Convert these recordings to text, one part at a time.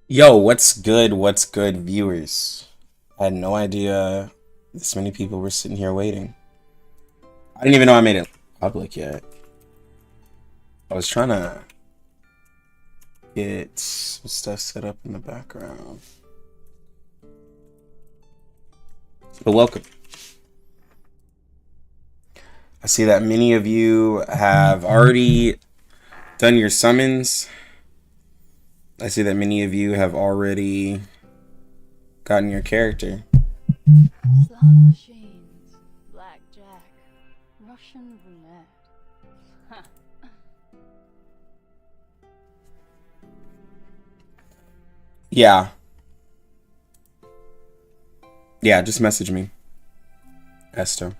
Yo, what's good? What's good, viewers? I had no idea this many people were sitting here waiting. I didn't even know I made it public yet. I was trying to get some stuff set up in the background. But welcome. I see that many of you have already done your summons. I see that many of you have already gotten your character. Slot machines, blackjack, Russian roulette. Yeah. Yeah, just message me. Esther.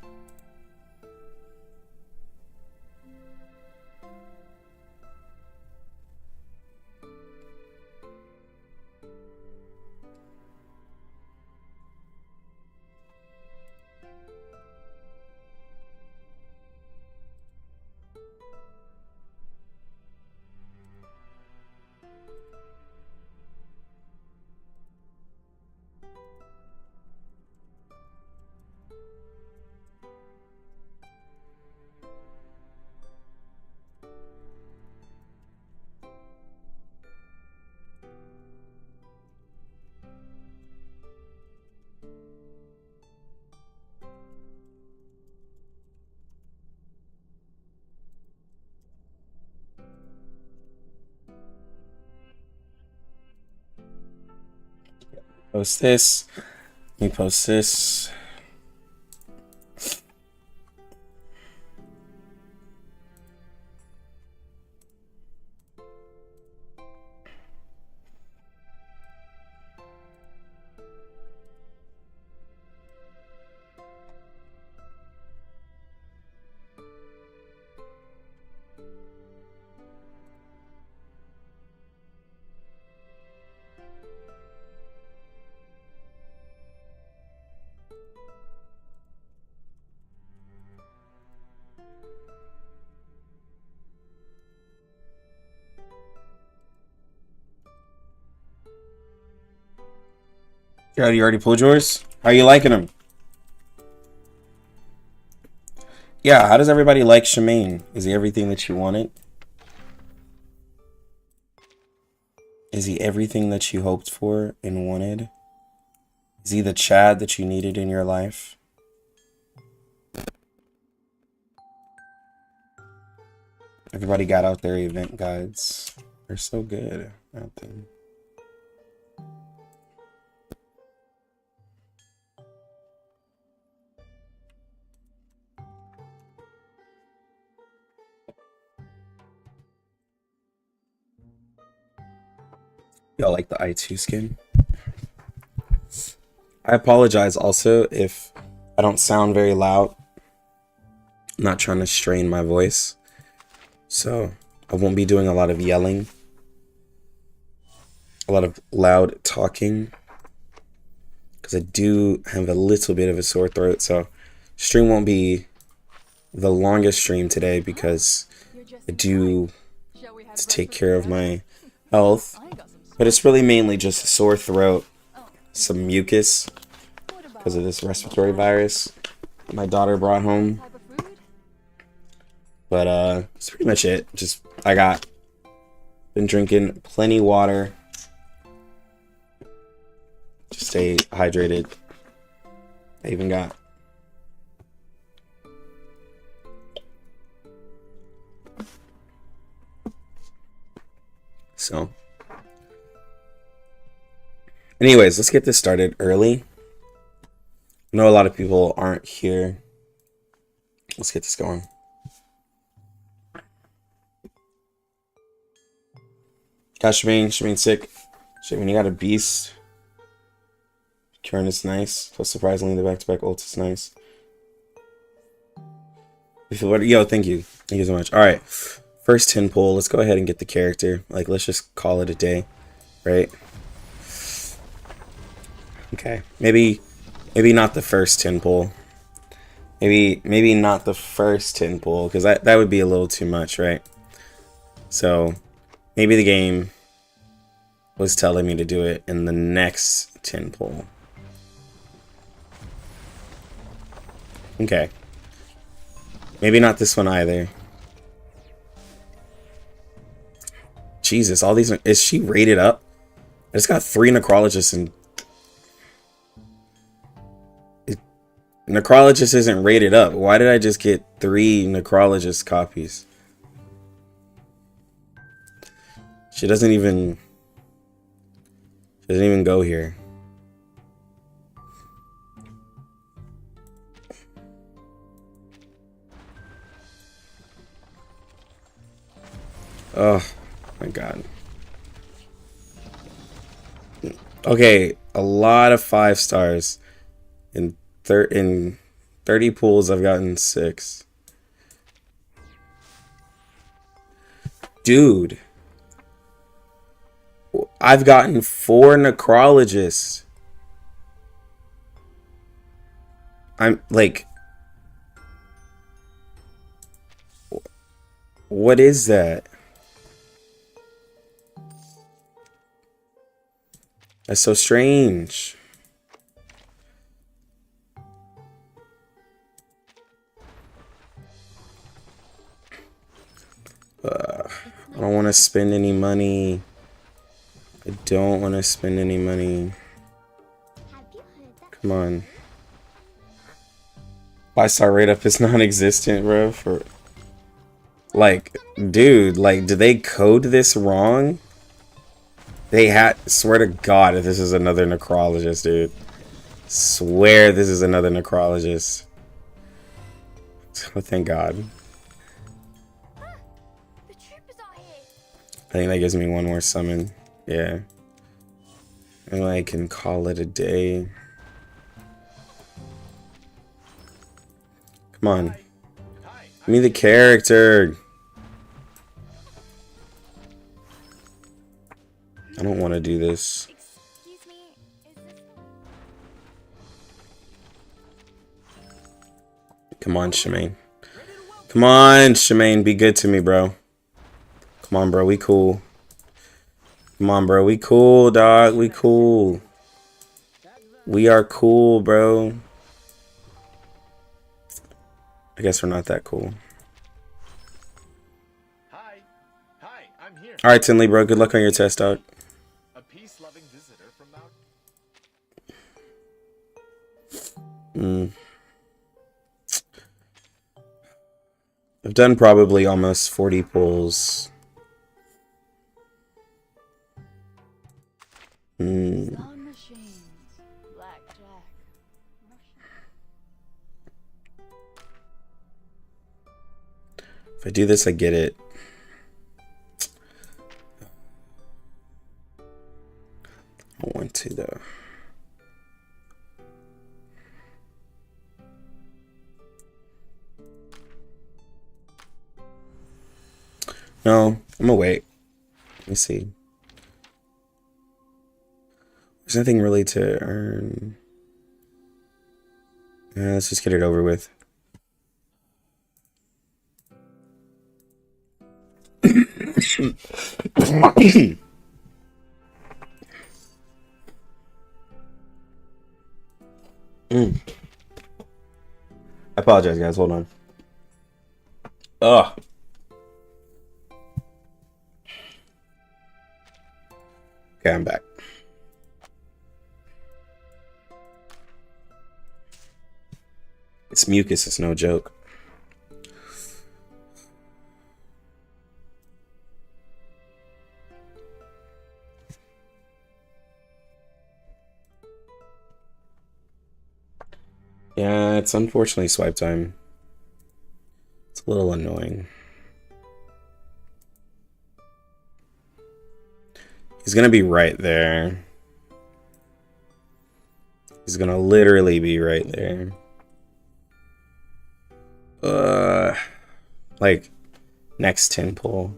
Post this. Let me post this. You already pulled yours? How are you liking them? Yeah, how does everybody like Shamane? Is he everything that you wanted? Is he everything that you hoped for and wanted? Is he the Chad that you needed in your life? Everybody got out their event guides. They're so good out there. Y'all like the I2 skin? I apologize also if I don't sound very loud. I'm not trying to strain my voice. So I won't be doing a lot of yelling. A lot of loud talking. Because I do have a little bit of a sore throat. So stream won't be the longest stream today because I do to take care of my health. But it's really mainly just a sore throat, some mucus because of this respiratory virus my daughter brought home. But that's pretty much it. Just been drinking plenty water. Just stay hydrated. I even got so. Anyways, let's get this started early. I know a lot of people aren't here. Let's get this going. Got Shamane sick. Shamane, you got a beast. Karen is nice. Plus, surprisingly, the back-to-back ult is nice. Yo, thank you. Thank you so much. Alright. First 10 pull. Let's go ahead and get the character. Like, let's just call it a day. Right? Okay, maybe not the first 10 pull. Maybe not the first 10 pull, because that would be a little too much, right? So maybe the game was telling me to do it in the next 10 pull. Okay. Maybe not this one either. Jesus, all these... Is she rated up? I just got 3 necrologists and... Necrologist isn't rated up. Why did I just get 3 necrologist copies? She doesn't even go here. Oh my god. Okay, a lot of 5 stars. In 30 pools, I've gotten 6. Dude. I've gotten 4 necrologists. I'm like... What is that? That's so strange. I don't want to spend any money. I don't want to spend any money. Come on. 5-star rate up is non-existent, bro. For like, dude, like, did they code this wrong? They had, swear to God, if this is another necrologist, dude. Swear this is another necrologist. Oh, thank God. I think that gives me 1 more summon. Yeah. And I can call it a day. Come on. Give me the character. I don't want to do this. Excuse me, is this... Come on, Shamane. Come on, Shamane. Be good to me, bro. Come on, bro. We cool. Come on, bro. We cool, dog. We cool. We are cool, bro. I guess we're not that cool. Hi, I'm here. All right, Tinley, bro. Good luck on your test, dog. A peace-loving visitor from Mount. I've done probably almost 40 pulls. Slot machines, blackjack, Russian. If I do this, I get it. I don't want to, though. No, I'm gonna wait. Let me see. There's nothing really to earn. Yeah, let's just get it over with. I apologize, guys. Hold on. Ugh. Okay, I'm back. It's mucus, it's no joke. Yeah, it's unfortunately swipe time. It's a little annoying. He's gonna be right there. He's gonna literally be right there. Like, next 10 pull.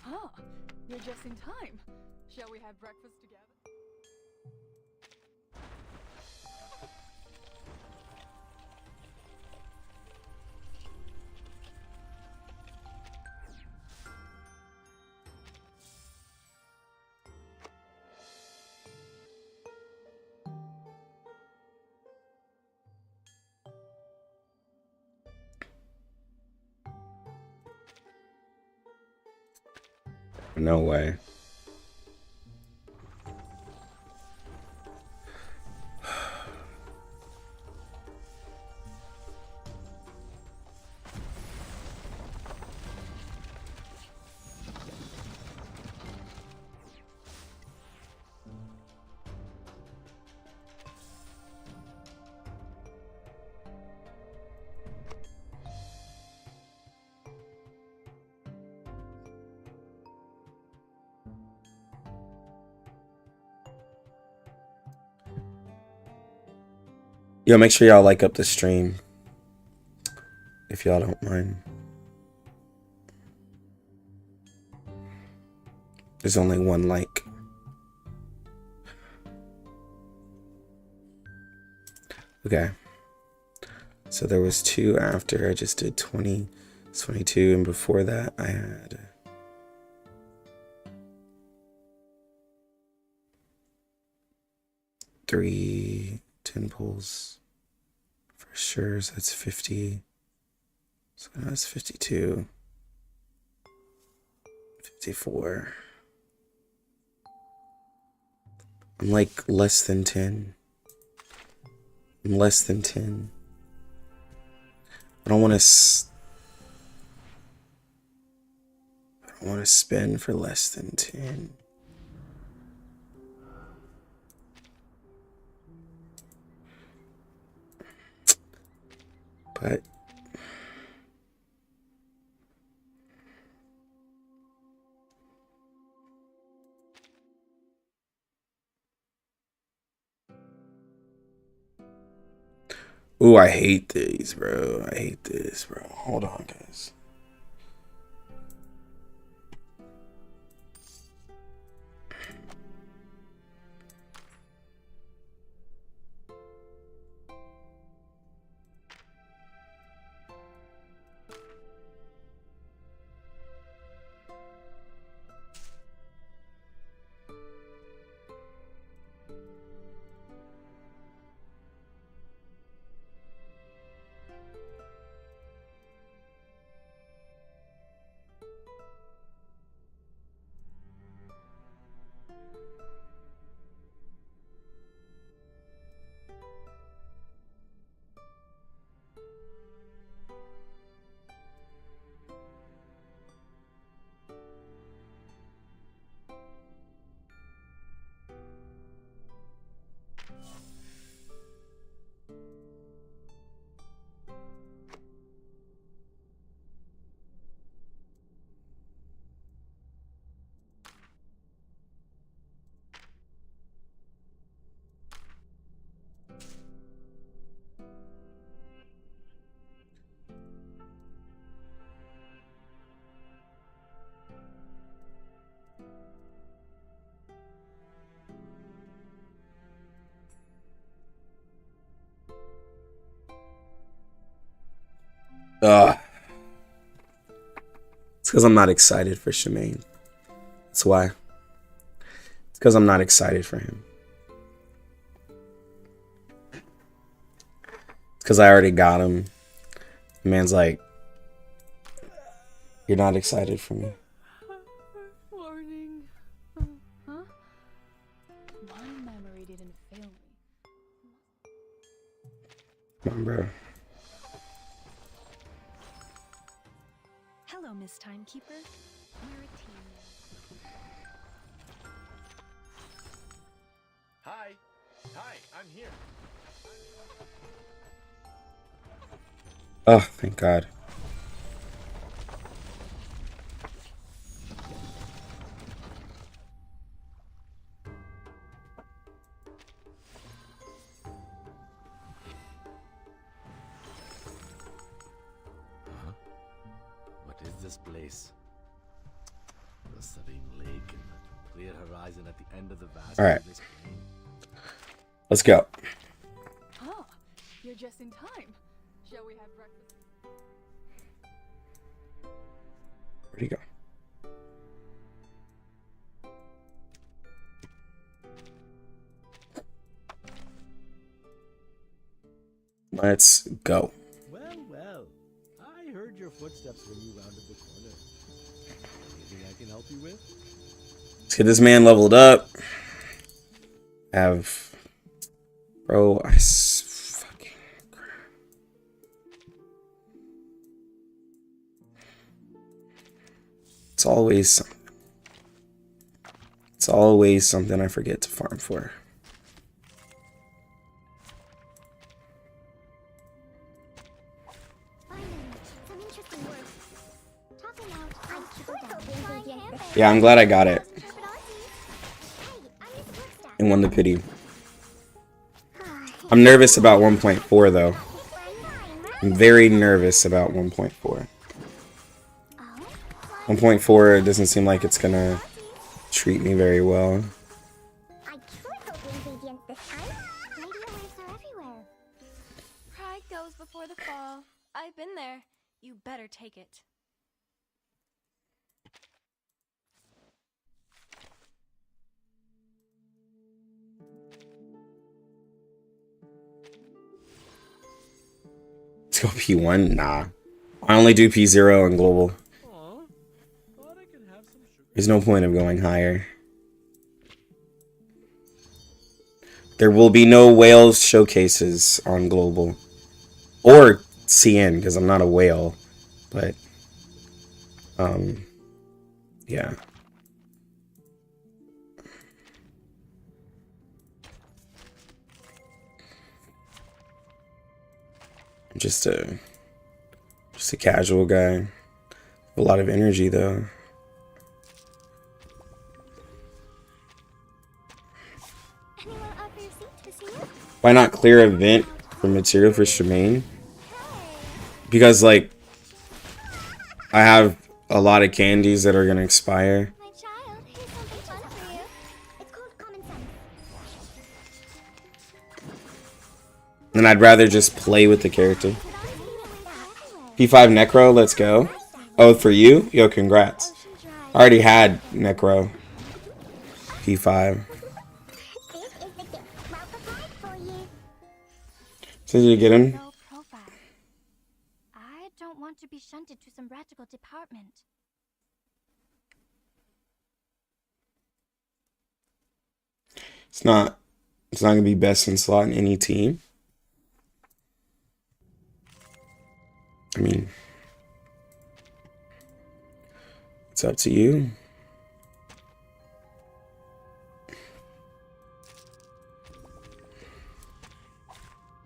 Ah, you're just in time. Shall we have breakfast together? No way. Yo, make sure y'all like up the stream if y'all don't mind. There's only one like. Okay. So there was 2 after. I just did 20, 22, and before that I had 3 10 pulls for sure. So that's 50. So that's 52, 54. I'm like less than 10. I'm less than 10. I don't want to spend for less than 10. But ooh, I hate these, bro. I hate this, bro. Hold on, guys. It's because I'm not excited for Shamane. That's why. It's because I'm not excited for him. It's because I already got him. The man's like, you're not excited for me. Warning. Huh? My memory didn't fail me. Come on, bro. Hello, Miss Timekeeper. We're a team now. Hi. Hi, I'm here. Oh, thank God. What is this place? The serene lake and the clear horizon at the end of the vast All right. wilderness plain. Let's go. Ah, you're just in time. Shall we have breakfast? Where'd he go? Let's go. Well, well. I heard your footsteps when you rounded the corner. Anything I can help you with? Let's get this man leveled up. Have, bro, fucking crap. It's always something. It's always something I forget to farm for. Yeah, I'm glad I got it. And won the pity. I'm nervous about 1.4 though. I'm very nervous about 1.4. 1.4 doesn't seem like it's gonna treat me very well. Pride goes before the fall. I've been there. You better take it. Let's go P1? Nah. I only do P0 and global. There's no point of going higher. There will be no whales showcases on global. Or CN, because I'm not a whale. But, yeah. I'm just a casual guy. A lot of energy though. Why not clear a vent for material for Shamane? Because like I have a lot of candies that are gonna expire. My child, here's something fun for you. It's called common sense. And I'd rather just play with the character. P5 Necro, let's go. Oh, for you? Yo, congrats. I already had Necro. P5. So did you get him? Low profile. I don't want to be shunted to some radical department. It's not gonna be best in slot in any team. I mean, it's up to you.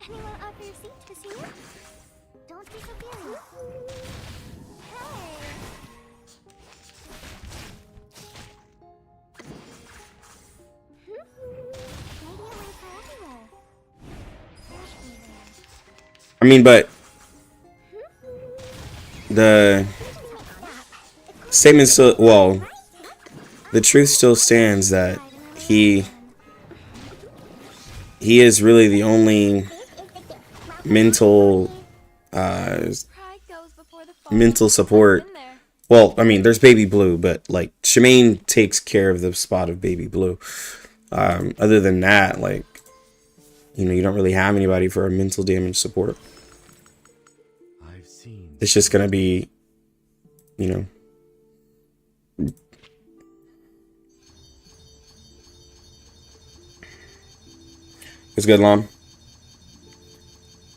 Anyone offer your seat to see you? Don't be so furious. Hey! Radio waves are everywhere. I mean, but the statement still, well, the truth still stands that he is really the only mental support. Well, I mean, there's Baby Blue, but like Shamane takes care of the spot of Baby Blue. Other than that, like, you know, you don't really have anybody for a mental damage support. It's just gonna be, you know. It's good, Lom.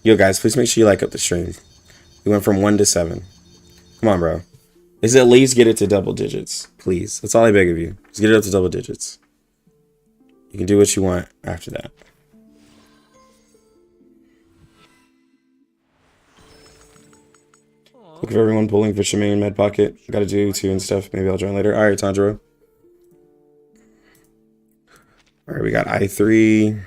Yo, guys, please make sure you like up the stream. We went from 1 to 7. Come on, bro. Let's at least get it to double digits, please. That's all I beg of you. Just get it up to double digits. You can do what you want after that. Look at everyone pulling for Shamane Med Pocket. Gotta do 2 and stuff. Maybe I'll join later. Alright, Tanjiro. Alright, we got I3.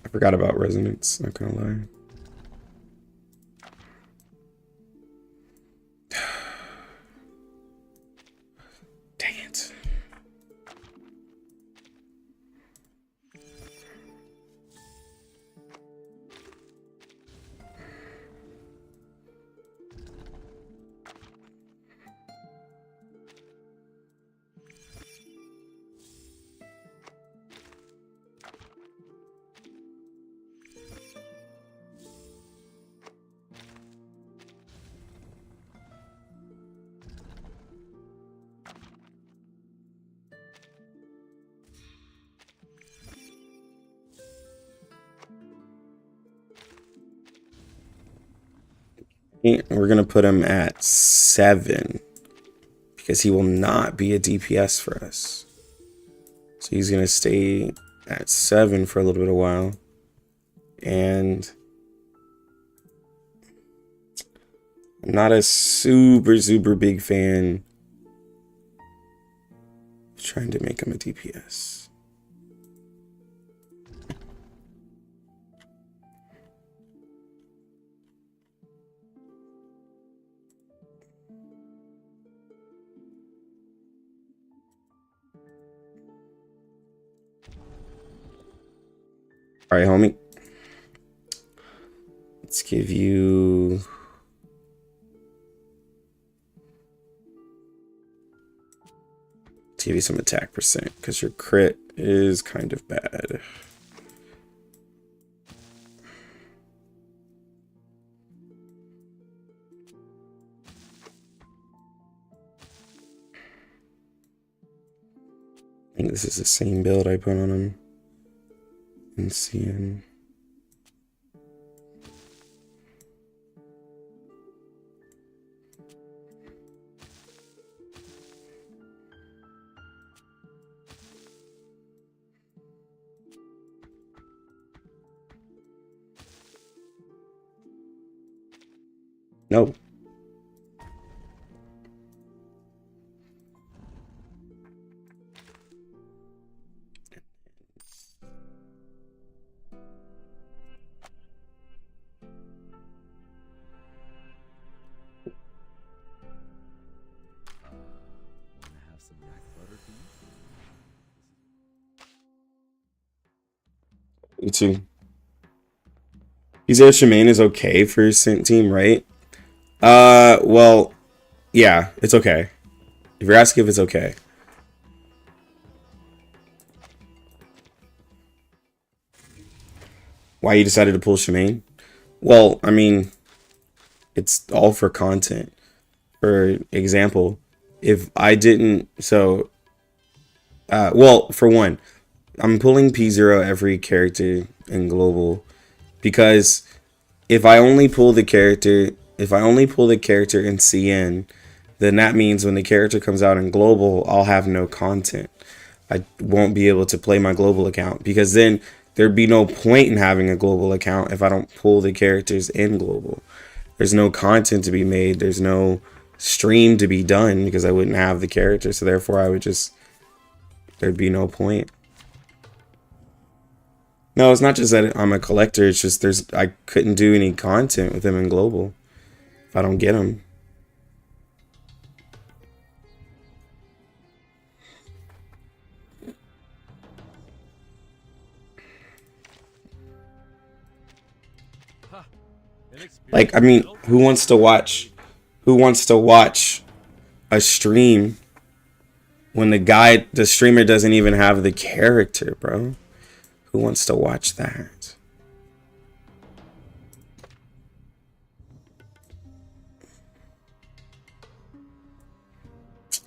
I forgot about Resonance, not gonna lie. Dang it. We're going to put him at 7 because he will not be a DPS for us. So he's going to stay at 7 for a little bit of while. And I'm not a super big fan of trying to make him a DPS. All right, homie. Let's give you... Let's give you some attack percent, because your crit is kind of bad. I think this is the same build I put on him. And seeing no. Uttu. He's there. Shamane is okay for his Sint team, right? Well, yeah, it's okay. If you're asking if it's okay. Why you decided to pull Shamane? Well, I mean, it's all for content. For example, if I didn't, so, well, for one, I'm pulling P0 every character in global because if I only pull the character in CN, then that means when the character comes out in global, I'll have no content. I won't be able to play my global account because then there'd be no point in having a global account if I don't pull the characters in global. There's no content to be made. There's no stream to be done because I wouldn't have the character. So therefore I would just, there'd be no point. No, it's not just that I'm a collector. It's just I couldn't do any content with him in global if I don't get him. Like, I mean, who wants to watch a stream when the streamer doesn't even have the character, bro? Who wants to watch that?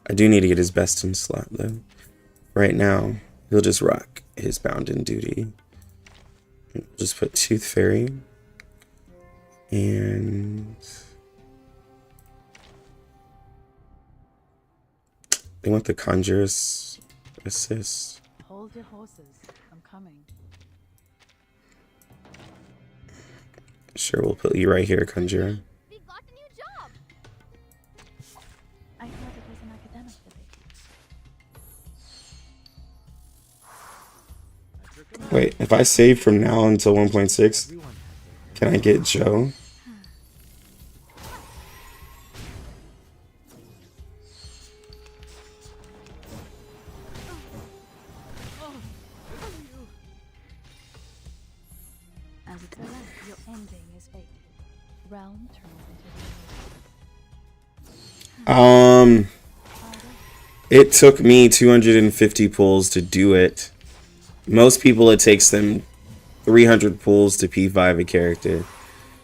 I do need to get his best in slot though. Right now, he'll just rock his bounden duty. Just put Tooth Fairy. And they want the Conjurer's assist. Hold your horses. I'm coming. Sure, we'll put you right here, Conjurer. We got a new job. I thought it was an academic debate. Wait, if I save from now until 1.6, can I get Joe? As it turns out, your ending is fate. Realm turns into It took me 250 pulls to do it. Most people, it takes them 300 pulls to P5 a character.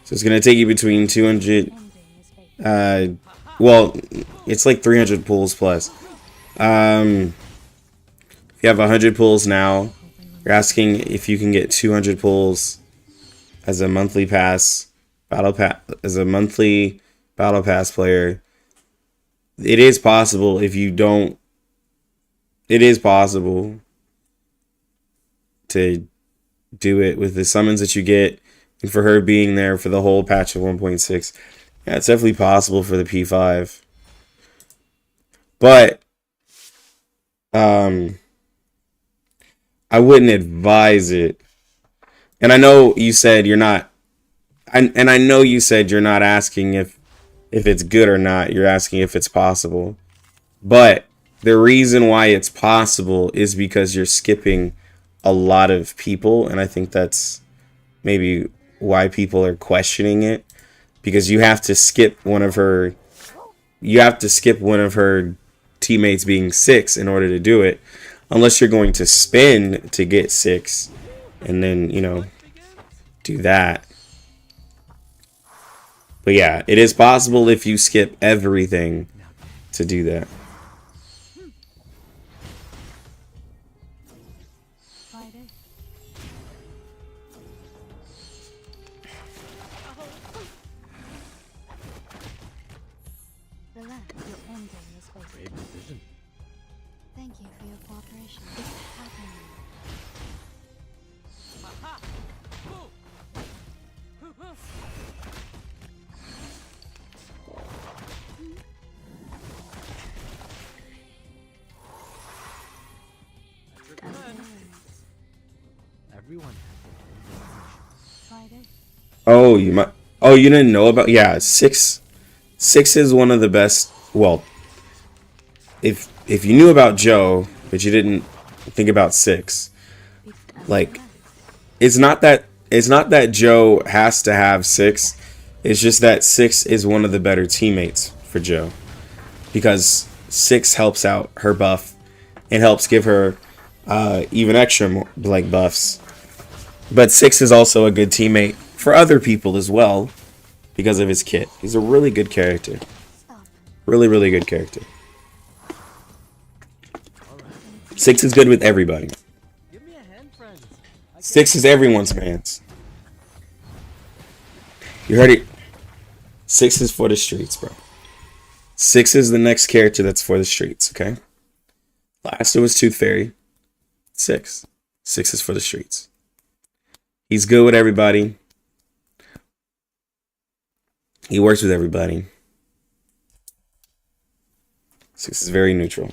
So it's going to take you between 200... well, it's like 300 pulls plus. If you have 100 pulls now, you're asking if you can get 200 pulls as a monthly pass, battle pass, as a monthly Battle Pass player, it is possible if you don't. It is possible to do it with the summons that you get, and for her being there for the whole patch of 1.6. Yeah, it's definitely possible for the P5. But I wouldn't advise it. And I know you said you're not, and I know you said you're not asking if it's good or not. You're asking if it's possible. But the reason why it's possible is because you're skipping a lot of people, and I think that's maybe why people are questioning it, because you have to skip one of her teammates being 6 in order to do it, unless you're going to spin to get 6 and then, you know, do that. But yeah, it is possible if you skip everything to do that. Relax, your end game is waiting. Brave decision. Thank you for your cooperation. It's happening. Everyone. Try this. Oh, you might. Oh, you didn't know about? Yeah, 6 is one of the best. Well, if you knew about Joe, but you didn't think about 6, like it's not that Joe has to have 6. It's just that 6 is one of the better teammates for Joe, because 6 helps out her buff and helps give her even extra more, like, buffs. But 6 is also a good teammate for other people as well because of his kit. He's a really good character. Really, really good character. 6 is good with everybody. Give me a hand, friends. 6 is everyone's man's. You heard it. 6 is for the streets, bro. 6 is the next character that's for the streets, okay? Last it was Tooth Fairy. 6 is for the streets. He's good with everybody. He works with everybody. 6 is very neutral.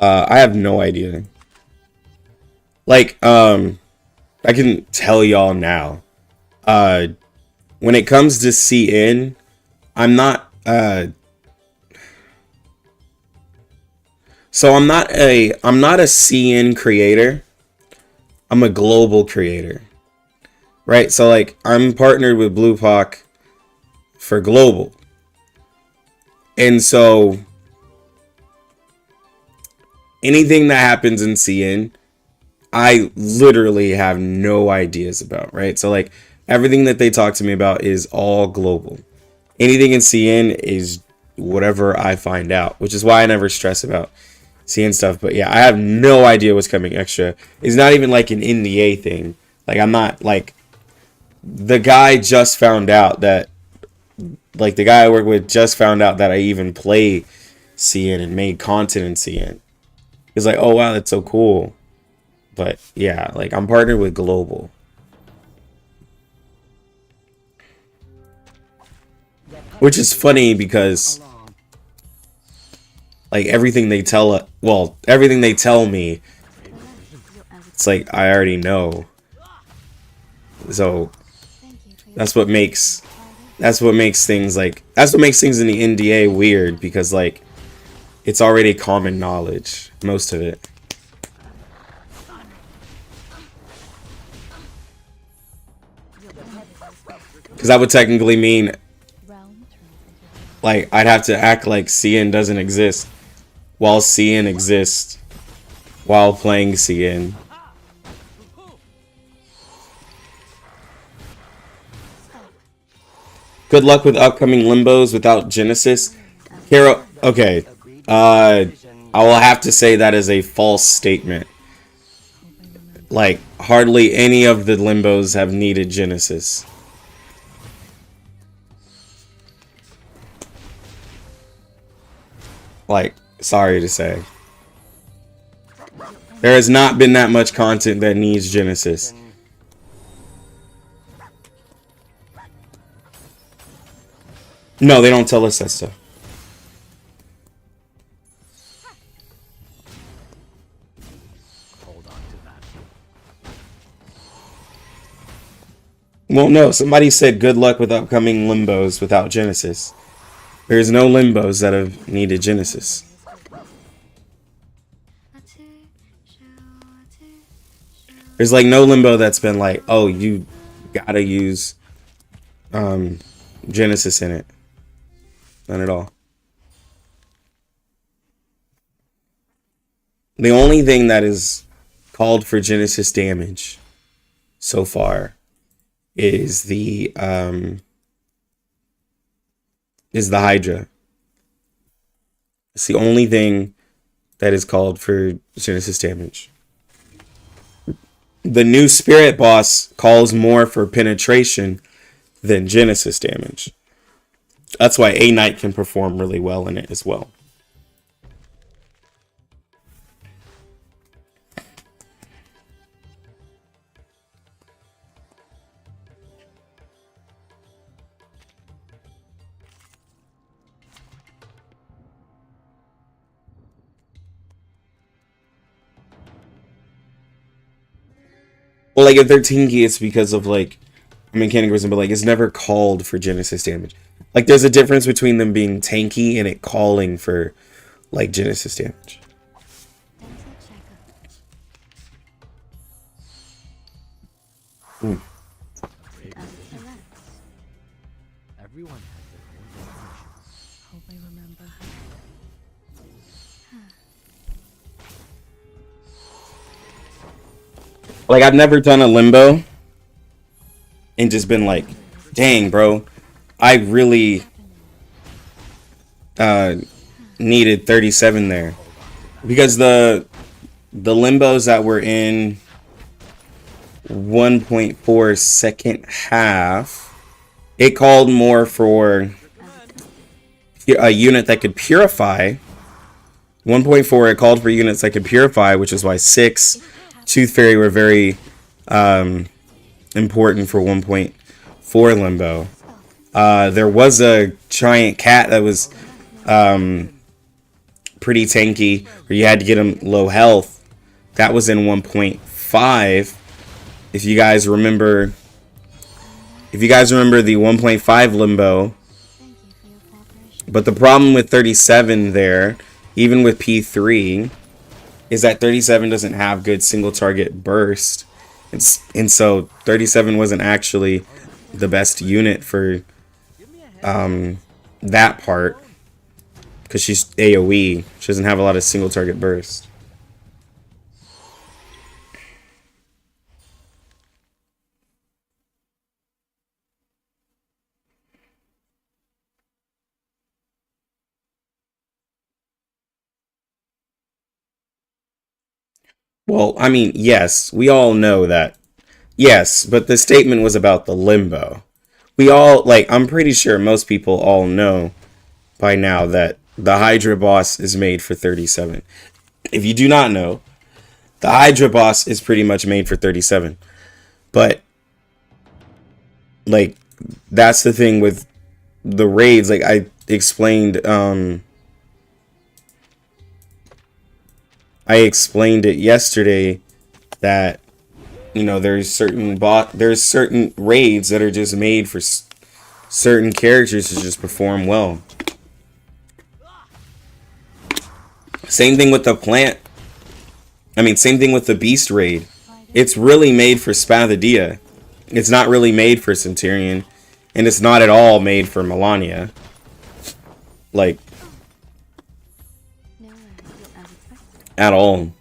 I have no idea. Like, I can tell y'all now. When it comes to CN, I'm not a CN creator. I'm a global creator. Right? So like I'm partnered with BluePoc for global. And so anything that happens in CN, I literally have no ideas about, right? So like everything that they talk to me about is all global. Anything in CN is whatever I find out, which is why I never stress about CN stuff. But yeah, I have no idea what's coming extra. It's not even like an NDA thing. Like I'm not like the guy just found out that, like the guy I work with just found out that I even play CN and made content in CN. He's like, oh wow, that's so cool. But yeah, like I'm partnered with global. Which is funny because like everything they tell me, it's like I already know. So that's what makes things in the NDA weird, because like it's already common knowledge, most of it. Because that would technically mean like I'd have to act like CN doesn't exist while CN exists while playing CN. Good luck with upcoming Limbos without Genesis. Carol, okay. I will have to say that is a false statement. Like, hardly any of the Limbos have needed Genesis. Like, sorry to say. There has not been that much content that needs Genesis. No, they don't tell us that stuff. Hold on to that. Well, no, somebody said good luck with upcoming Limbos without Genesis. There's no Limbos that have needed Genesis. There's like no Limbo that's been like, oh, you gotta use Genesis in it. None at all. The only thing that is called for Genesis damage so far is the Hydra. It's the only thing that is called for Genesis damage. The new Spirit boss calls more for penetration than Genesis damage. That's why A Knight can perform really well in it as well. Well, like in 13 key, it's because of like mechanic reason, but like it's never called for Genesis damage. Like there's a difference between them being tanky and it calling for like Genesis damage. Everyone has their own definition. Hope I remember. Like I've never done a Limbo and just been like, dang, bro, I really needed 37 there. Because the Limbos that were in 1.4 second half, it called more for a unit that could purify. 1.4, it called for units that could purify, which is why 6 Tooth Fairy were very important for 1.4 Limbo. There was a giant cat that was pretty tanky, where you had to get him low health. That was in 1.5. If you guys remember the 1.5 Limbo. But the problem with 37 there, even with P3, is that 37 doesn't have good single target burst. And so 37 wasn't actually the best unit for that part. Because she's AoE. She doesn't have a lot of single target burst. Well, I mean, yes, we all know that. Yes, but the statement was about the Limbo. We all, like, I'm pretty sure most people all know by now that the Hydra boss is made for 37. If you do not know, the Hydra boss is pretty much made for 37. But, like, that's the thing with the raids. Like, I explained it yesterday that, you know, there's certain raids that are just made for certain characters to just perform well. Same thing with the same thing with the Beast raid. It's really made for Spathadia. It's not really made for Centurion. And it's not at all made for Melania. Like, at all.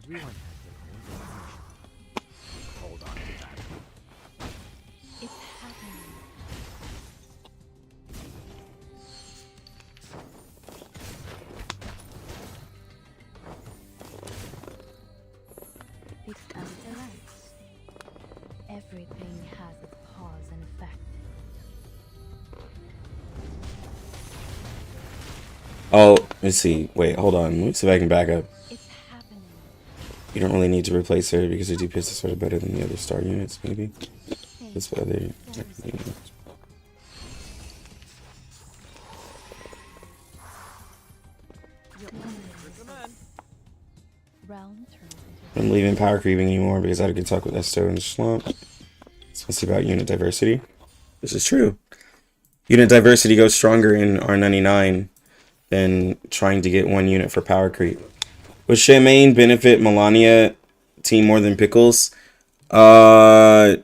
Everyone has their own definition. Hold on to that. It's happening. It's relax. Everything has its cause and effect. Oh, let's see. Wait, hold on. Let me see if I can back up. It's happening. You don't really need to replace her because her DPS is sort of better than the other star units, maybe. That's what other units. Realm turns into I'm leaving power creeping anymore because I had a good talk with Esto and Slump. So let's see about unit diversity. This is true. Unit diversity goes stronger in R99 than trying to get one unit for power creep. Would Shamane benefit Melania team more than Pickles? No.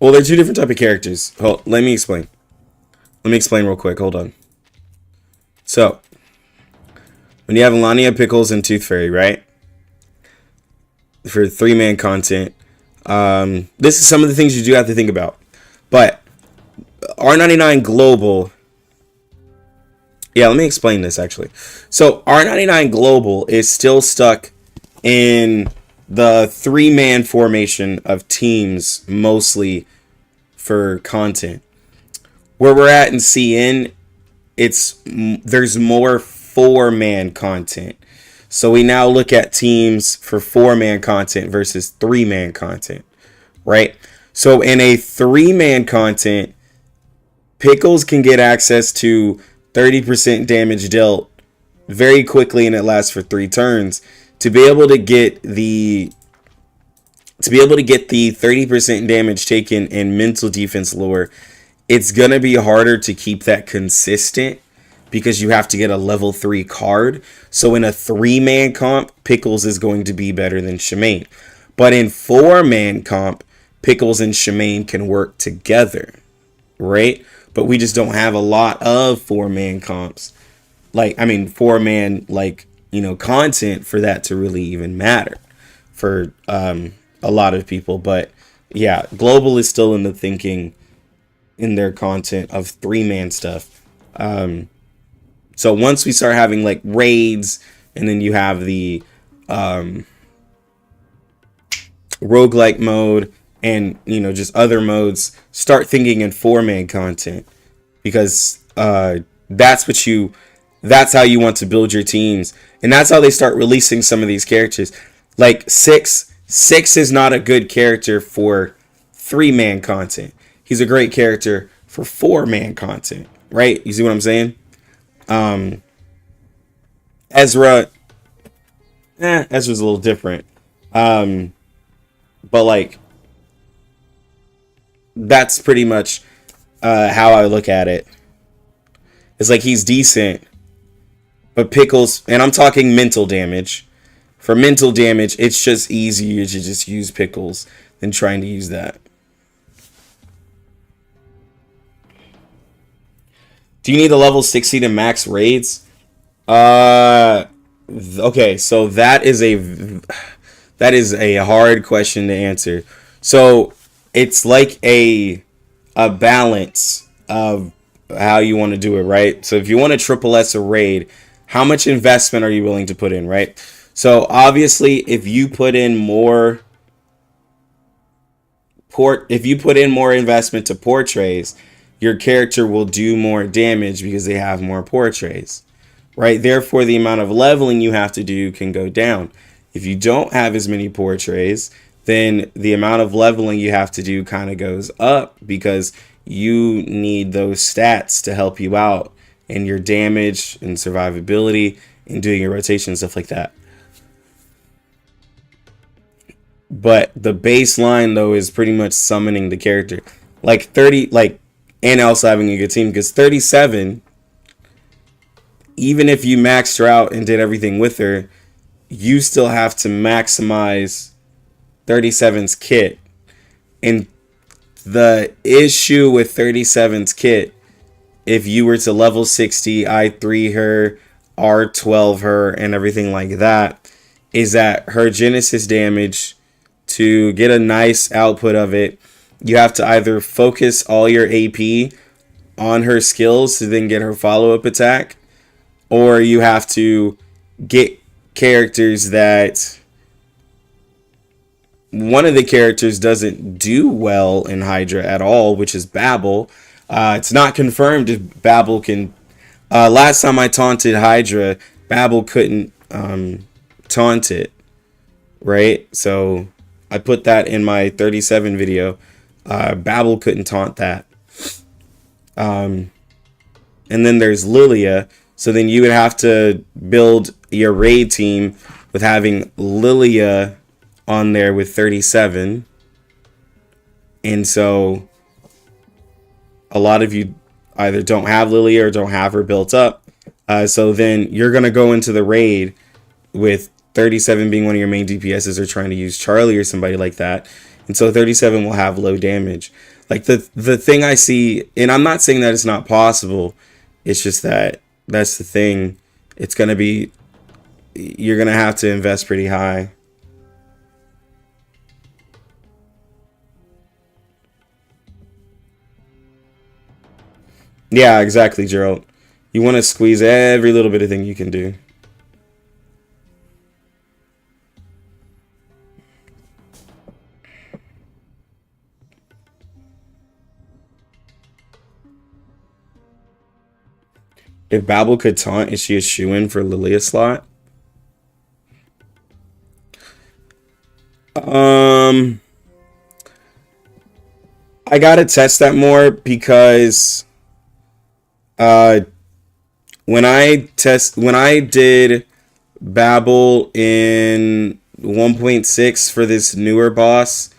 Well, they're two different type of characters. Let me explain. Let me explain real quick. Hold on. So, when you have Melania, Pickles, and Tooth Fairy, right? For 3-man content, this is some of the things you do have to think about. But R99 Global. Yeah, let me explain this actually. So R99 Global is still stuck in the 3-man formation of teams mostly for content. Where we're at in CN, there's more 4-man content. So we now look at teams for 4-man content versus 3-man content, right? So in a 3-man content, Pickles can get access to 30% damage dealt very quickly, and it lasts for 3 turns. To be able to get the 30% damage taken in mental defense lore, it's gonna be harder to keep that consistent because you have to get a level 3 card. So in a 3-man comp, Pickles is going to be better than Shamane. But in 4-man comp, Pickles and Shamane can work together, right? But we just don't have a lot of 4-man comps. 4-man, content for that to really even matter for a lot of people. But yeah, Global is still in the thinking in their content of 3-man stuff. So once we start having like raids, and then you have the roguelike mode, and just other modes, start thinking in 4-man content, because that's how you want to build your teams, and that's how they start releasing some of these characters. Like Six is not a good character for 3-man content. He's a great character for 4-man content, right? You see what I'm saying? Ezra's a little different. But that's pretty much how I look at it. It's like he's decent, but Pickles, and I'm talking mental damage. For mental damage, it's just easier to just use Pickles than trying to use that. Do you need a level 60 to max raids? Okay, so that is a hard question to answer. So it's like a balance of how you want to do it, right? So if you want to triple S a raid, how much investment are you willing to put in, right? So obviously, if you put in more investment to portrays, your character will do more damage because they have more portrays, right? Therefore, the amount of leveling you have to do can go down. If you don't have as many portrays, then the amount of leveling you have to do kind of goes up, because you need those stats to help you out in your damage and survivability and doing your rotation and stuff like that. But the baseline, though, is pretty much summoning the character. And also having a good team, because 37, even if you maxed her out and did everything with her, you still have to maximize 37's kit. And the issue with 37's kit if you were to level 60, I3 her, R12 her, and everything like that, is that her Genesis damage, to get a nice output of it, you have to either focus all your AP on her skills to then get her follow-up attack, or you have to get characters that one of the characters doesn't do well in Hydra at all, which is Babel. It's not confirmed if Babel can. Last time I taunted Hydra, Babel couldn't taunt it, right? So I put that in my 37 video. Babel couldn't taunt that. And then there's Lilia. So then you would have to build your raid team with having Lilia on there with 37. And so a lot of you either don't have Lilia or don't have her built up. So then you're going to go into the raid with 37 being one of your main DPSs, or trying to use Charlie or somebody like that. And so 37 will have low damage. Like the thing I see, and I'm not saying that it's not possible, it's just that that's the thing. It's going to be, you're going to have to invest pretty high. Yeah, exactly, Gerald. You want to squeeze every little bit of thing you can do. If Babel could taunt, is she a shoo-in for Lilia slot? I gotta test that more, because when I did Babel in 1.6 for this newer boss,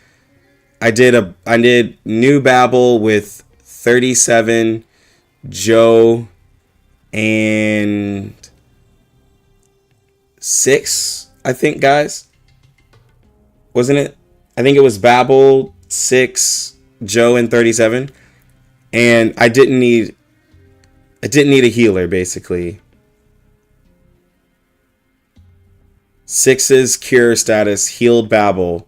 I did new Babel with 37, Joe, and 6, I think, guys. Wasn't it? I think it was Babel, 6, Joe, and 37. And I didn't need a healer, basically. 6's cure status healed Babel,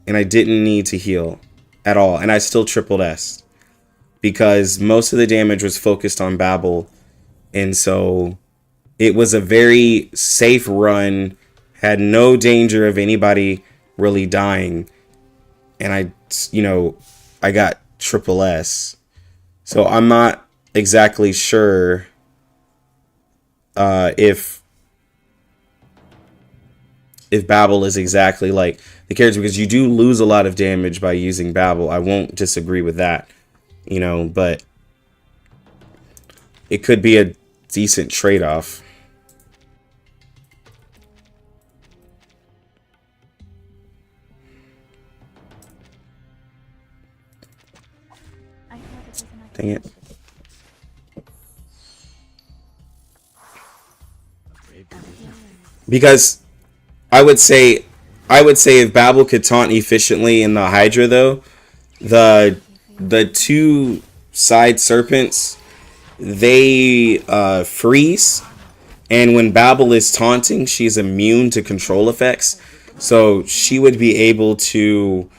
and I didn't need to heal at all. And I still tripled S, because most of the damage was focused on Babel. And so it was a very safe run, had no danger of anybody really dying. And I got triple S. So I'm not exactly sure if Babel is exactly like the character, because you do lose a lot of damage by using Babel. I won't disagree with that, but it could be a decent trade-off. Dang it. Because I would say if Babel could taunt efficiently in the Hydra, though, the two side serpents, they freeze, and when Babel is taunting, she's immune to control effects, so she would be able to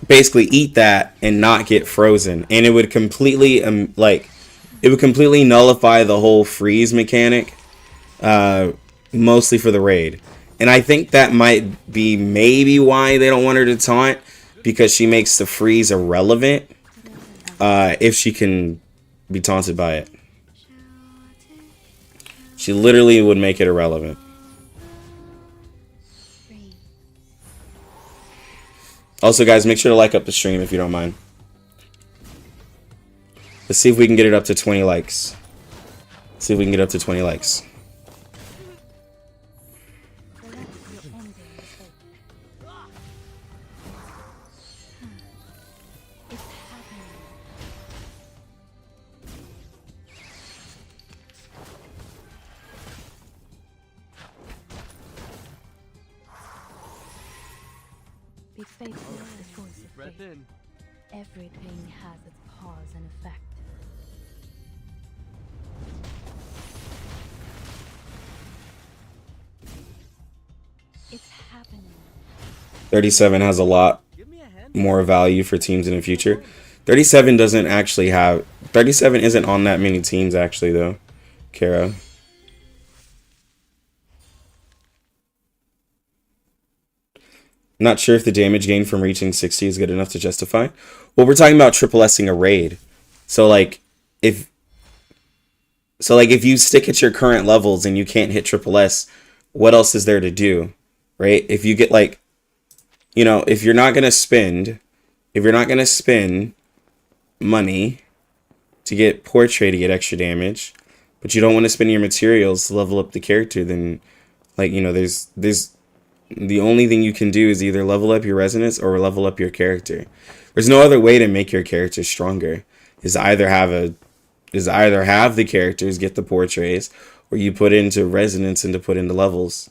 basically eat that and not get frozen, and it would completely nullify the whole freeze mechanic, mostly for the raid. And I think that might be maybe why they don't want her to taunt, because she makes the freeze irrelevant if she can be taunted by it. She literally would make it irrelevant. Also, guys, make sure to like up the stream if you don't mind. Let's see if we can get it up to 20 likes. See if we can get up to 20 likes. Be faithful to the force of fate. Everything has its cause and effect. It's happening. 37 has a lot more value for teams in the future. 37 doesn't actually have 37 isn't on that many teams actually though, Kara. Not sure if the damage gain from reaching 60 is good enough to justify. Well, we're talking about triple S'ing a raid. So like if you stick at your current levels and you can't hit triple S, what else is there to do? Right? If you get like, you know, if you're not gonna spend money to get Portray to get extra damage, but you don't want to spend your materials to level up the character, then like, you know, there's the only thing you can do is either level up your resonance or level up your character. There's no other way to make your character stronger. Is either have the characters get the portrays, or you put into resonance and to put into levels.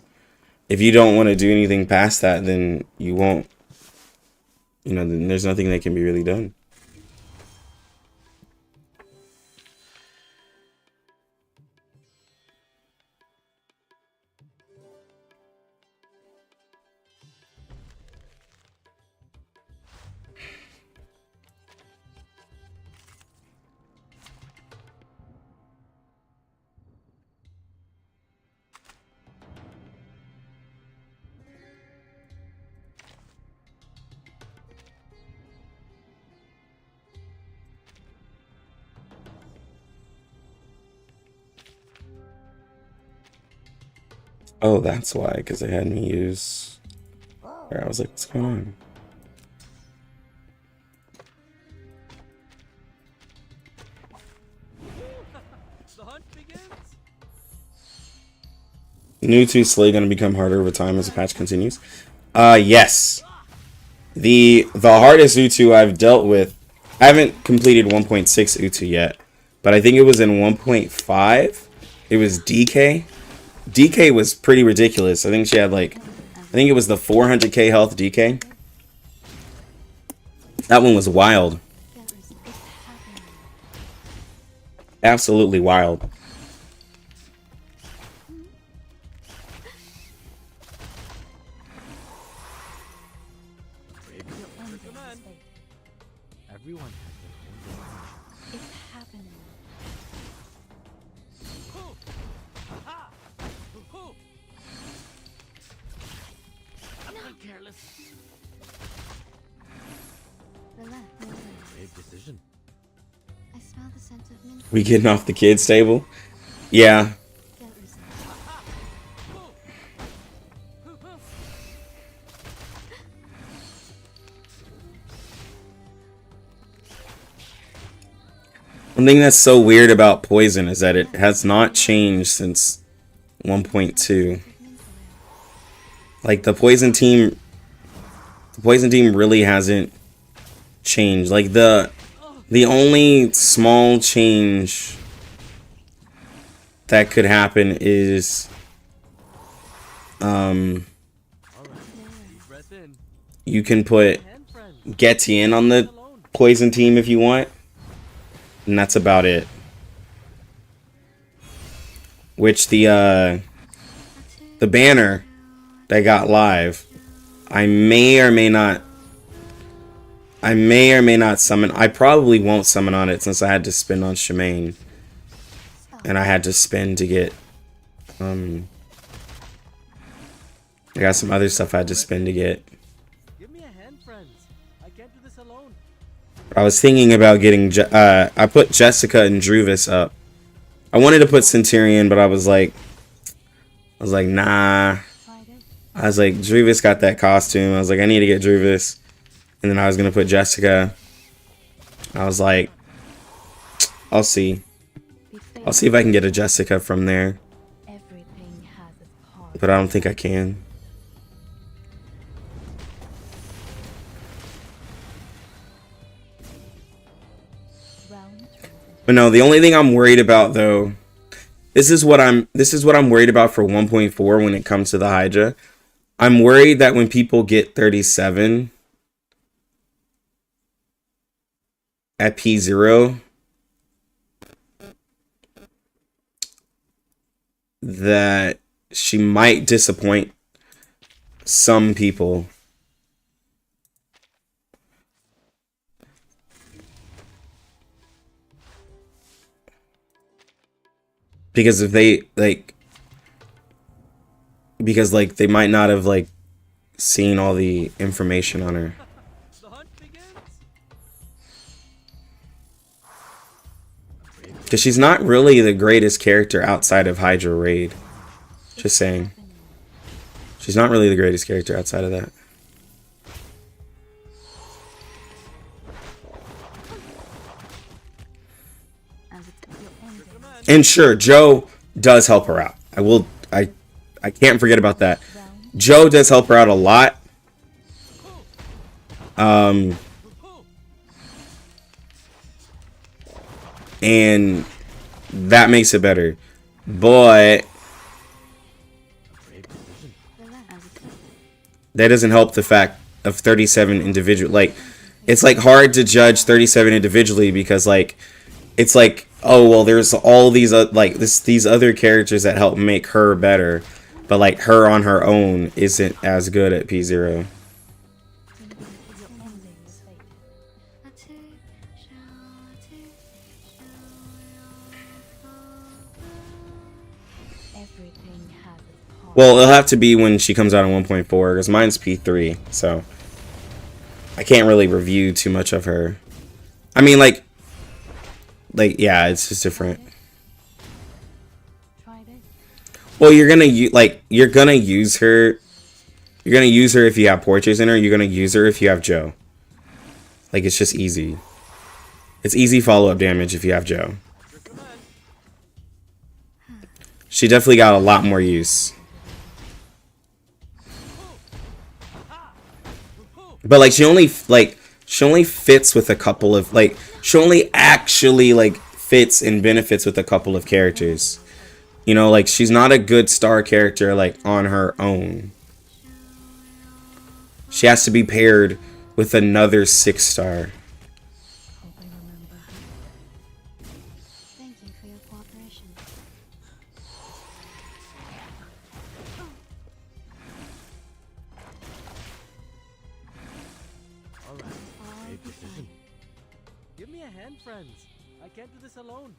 If you don't want to do anything past that, then you won't. You know, then there's nothing that can be really done. Oh, that's why, because they had me use... I was like, what's going on? The hunt begins. New 2 Slay gonna become harder over time as the patch continues. Yes. The hardest Uttu I've dealt with, I haven't completed 1.6 Uttu yet, but I think it was in 1.5. It was DK. DK was pretty ridiculous. I think she had like, I think it was the 400k health DK. That one was wild. Absolutely wild. Everyone has their own definition. It's happening. Aha! I'm not careless. Relax. Big decision. I smell the scent of mint. We getting off the kids table? Yeah. Get yourself. One thing that's so weird about Poison is that it has not changed since 1.2. Like the Poison team really hasn't changed. Like the only small change that could happen is Breath in. you can put Hand friends. Getty on the Poison team if you want. And that's about it. Which the banner that got live, I may or may not summon. I probably won't summon on it since I had to spend on Shamane. And I had to spend to get I got some other stuff I had to spend to get. Give me a hand, friends. I can't do this alone. I was thinking about getting I put Jessica and Druvis up. I wanted to put Centurion, but I was like nah. I was like, Druvis got that costume. I was like, I need to get Druvis. And then I was gonna put Jessica. I was like, I'll see. I'll see if I can get a Jessica from there. Everything has its cause. But I don't think I can. But no, the only thing I'm worried about though, this is what I'm worried about for 1.4 when it comes to the Hydra. I'm worried that when people get 37, at P0 that she might disappoint some people. Because if they because they might not have seen all the information on her. The hunt begins. Because she's not really the greatest character outside of Hydra Raid. Just saying. She's not really the greatest character outside of that. And sure, Joe does help her out. I can't forget about that. Joe does help her out a lot. And that makes it better. But that doesn't help the fact of 37 individual. It's hard to judge 37 individually because it's oh well, there's all these these other characters that help make her better, but her on her own isn't as good at P0. Well, it'll have to be when she comes out on 1.4 because mine's P3, so I can't really review too much of her. I mean, yeah, it's just different. Well, you're gonna use her. You're gonna use her if you have Portrays in her. You're gonna use her if you have Joe. It's just easy. It's easy follow-up damage if you have Joe. She definitely got a lot more use. But she only fits with a couple of she only actually fits and benefits with a couple of characters. You know, she's not a good star character on her own. She has to be paired with another 6-star. Thank you for your cooperation. All right. Great decision. Give me a hand, friends. I can't do this alone.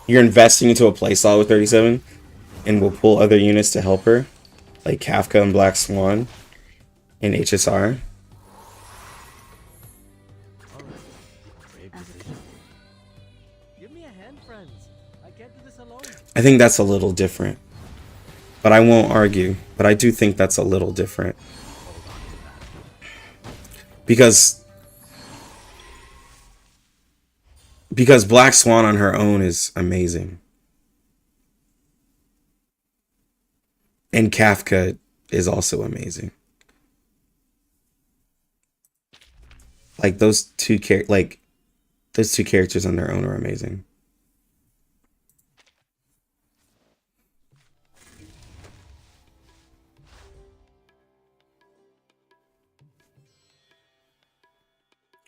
You're investing into a playstyle with 37 and will pull other units to help her, like Kafka and Black Swan and HSR. Give me a hand, friends. I can't do this alone. I think that's a little different, but I won't argue. But I do think that's a little different because Black Swan on her own is amazing, and Kafka is also amazing. Those two characters on their own are amazing.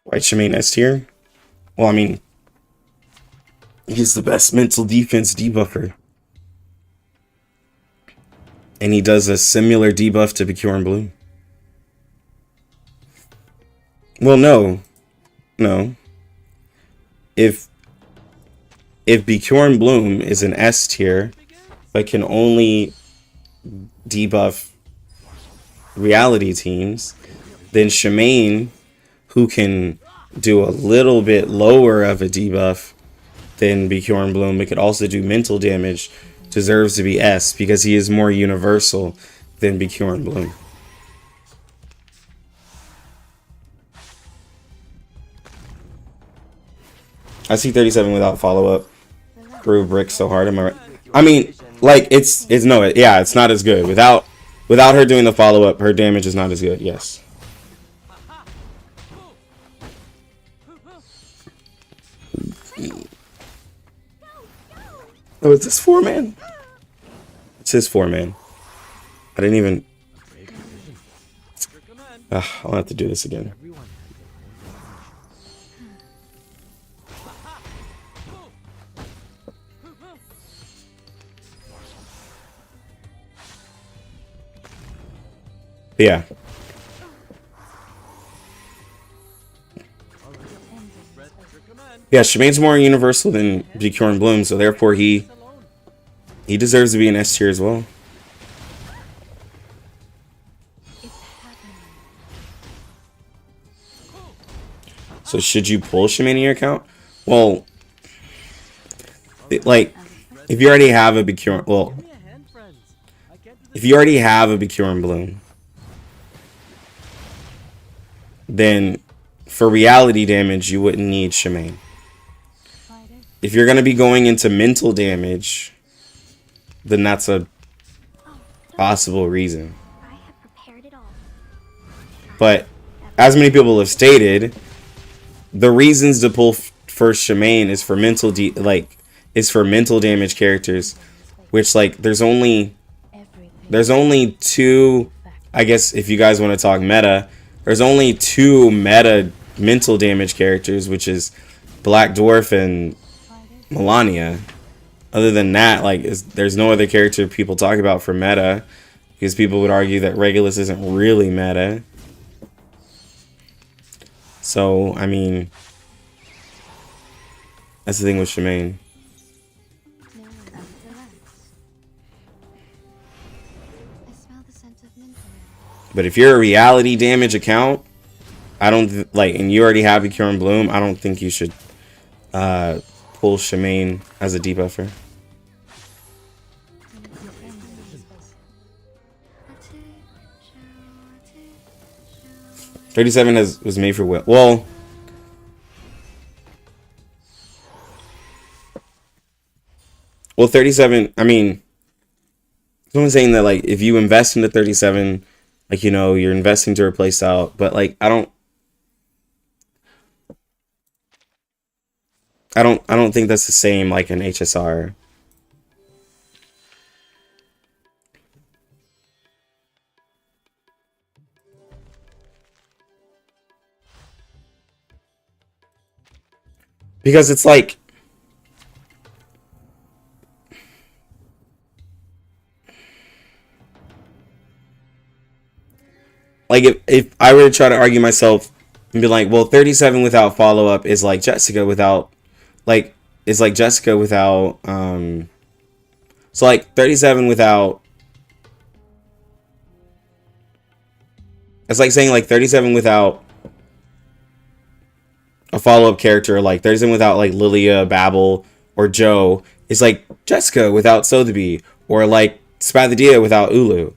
White Shamane S tier? Well, I mean, he's the best mental defense debuffer. And he does a similar debuff to Bjorn Bloom. Well, no. If Bjorn Bloom is an S tier, but can only debuff reality teams, then Shamane, who can do a little bit lower of a debuff than Bjorn Bloom, but could also do mental damage, deserves to be S because he is more universal than Bjorn Bloom. I see 37 without follow-up. Threw bricks so hard. Am I right? I mean, it's not as good. Without her doing the follow-up, her damage is not as good. Yes. Oh, is this 4-man? It says 4-man. I didn't even... I'll have to do this again. Everyone has Yeah. Yeah, Shamane's more universal than Bjorn and Bloom, so therefore he deserves to be an S tier as well. It's happening. So should you pull Shamane in your account? Well, like, if you already have a Bjorn, well, Give me a hand, friends. I can't do this. if you already have a Bjorn Bloom, then for reality damage, you wouldn't need Shamane. If you're going to be going into mental damage, then that's a possible reason. I have prepared it all. But as many people have stated, the reasons to pull for Shamane is for mental damage characters, which like there's only two, I guess if you guys want to talk meta, there's only two meta mental damage characters, which is Black Dwarf and Melania. Other than that, like there's no other character people talk about for meta, because people would argue that Regulus isn't really meta. So, I mean, that's the thing with Shamane. No, relax. I smell the scent of mint around. But if you're a reality damage account, I don't like, and you already have Bjorn and Bloom, I don't think you should pull Shamane as a debuffer. 37 was made for Will. Well, 37. I mean, someone's saying that like if you invest into 37, like you're investing to replace out. But like I don't think that's the same like an HSR. Because it's like if I were to try to argue myself and be like, well, 37 without follow up is like Jessica without so like 37 without, it's like saying like 37 without a follow-up character, like 37 without like Lilia, Babel, or Joe is like Jessica without Sotheby, or like Spathia without Ulu,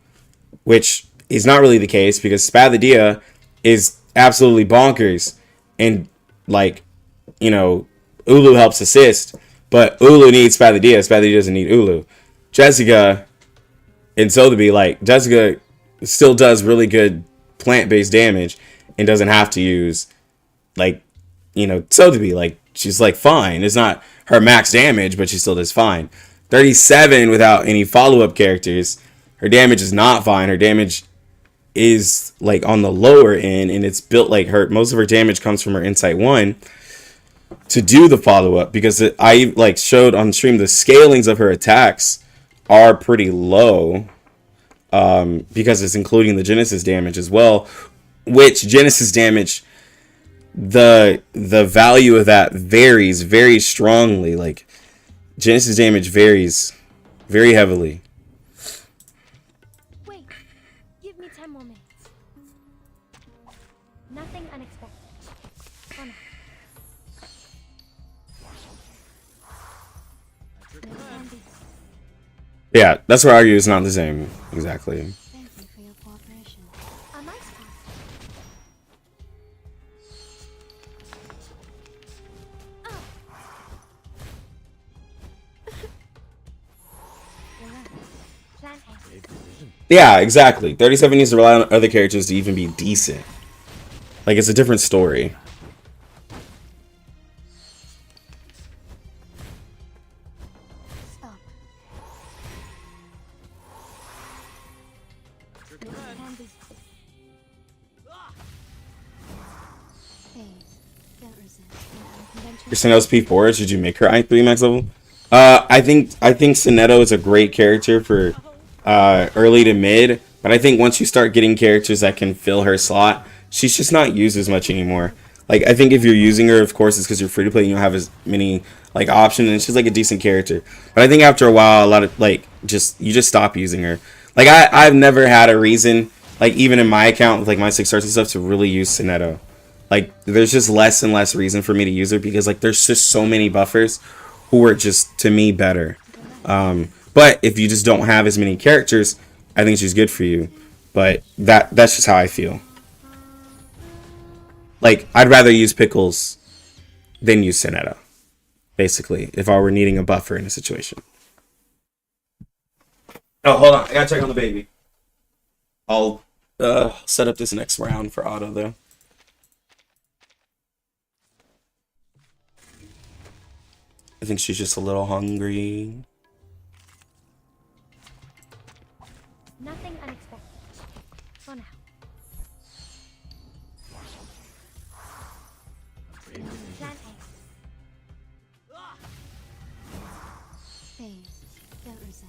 which is not really the case because Spathia is absolutely bonkers, and like Ulu helps assist, but Ulu needs Spathia. Spathia doesn't need Ulu. Jessica and Sotheby, like Jessica still does really good plant-based damage and doesn't have to use like Sotheby. Like she's like fine. It's not her max damage, but she still does fine. 37 without any follow-up characters, her damage is not fine. Her damage is like on the lower end, and it's built like most of her damage comes from her Insight 1 to do the follow-up, because I like showed on stream the scalings of her attacks are pretty low, because it's including the Genesis damage as well, which Genesis damage, the value of that varies very strongly. Like Genesis damage varies very heavily. Wait, give me 10 more minutes. Nothing unexpected. For now. Yeah, that's where I argue it's not the same exactly. Thank you for your cooperation. A nice one. Relax. Plan A. Yeah, exactly. 37 needs to rely on other characters to even be decent. Like it's a different story. Stop. Handy. Sinetto's P4. Should you make her I3 max level? I think Sinetto is a great character for early to mid, but I think once you start getting characters that can fill her slot, she's just not used as much anymore. Like I think if you're using her, of course, it's because you're free to play and you don't have as many like options, and she's like a decent character. But I think after a while, a lot of like you just stop using her. Like I've never had a reason, like even in my account with like my 6 stars and stuff, to really use Sinetto. Like there's just less and less reason for me to use her because like there's just so many buffers who are just to me better. But if you just don't have as many characters, I think she's good for you. But that's just how I feel. Like I'd rather use Pickles than use Sinetto, basically, if I were needing a buffer in a situation. Oh, hold on, I gotta check on the baby. I'll set up this next round for auto though. I think she's just a little hungry. Nothing unexpected. For now. Plan A. Babe, don't resist.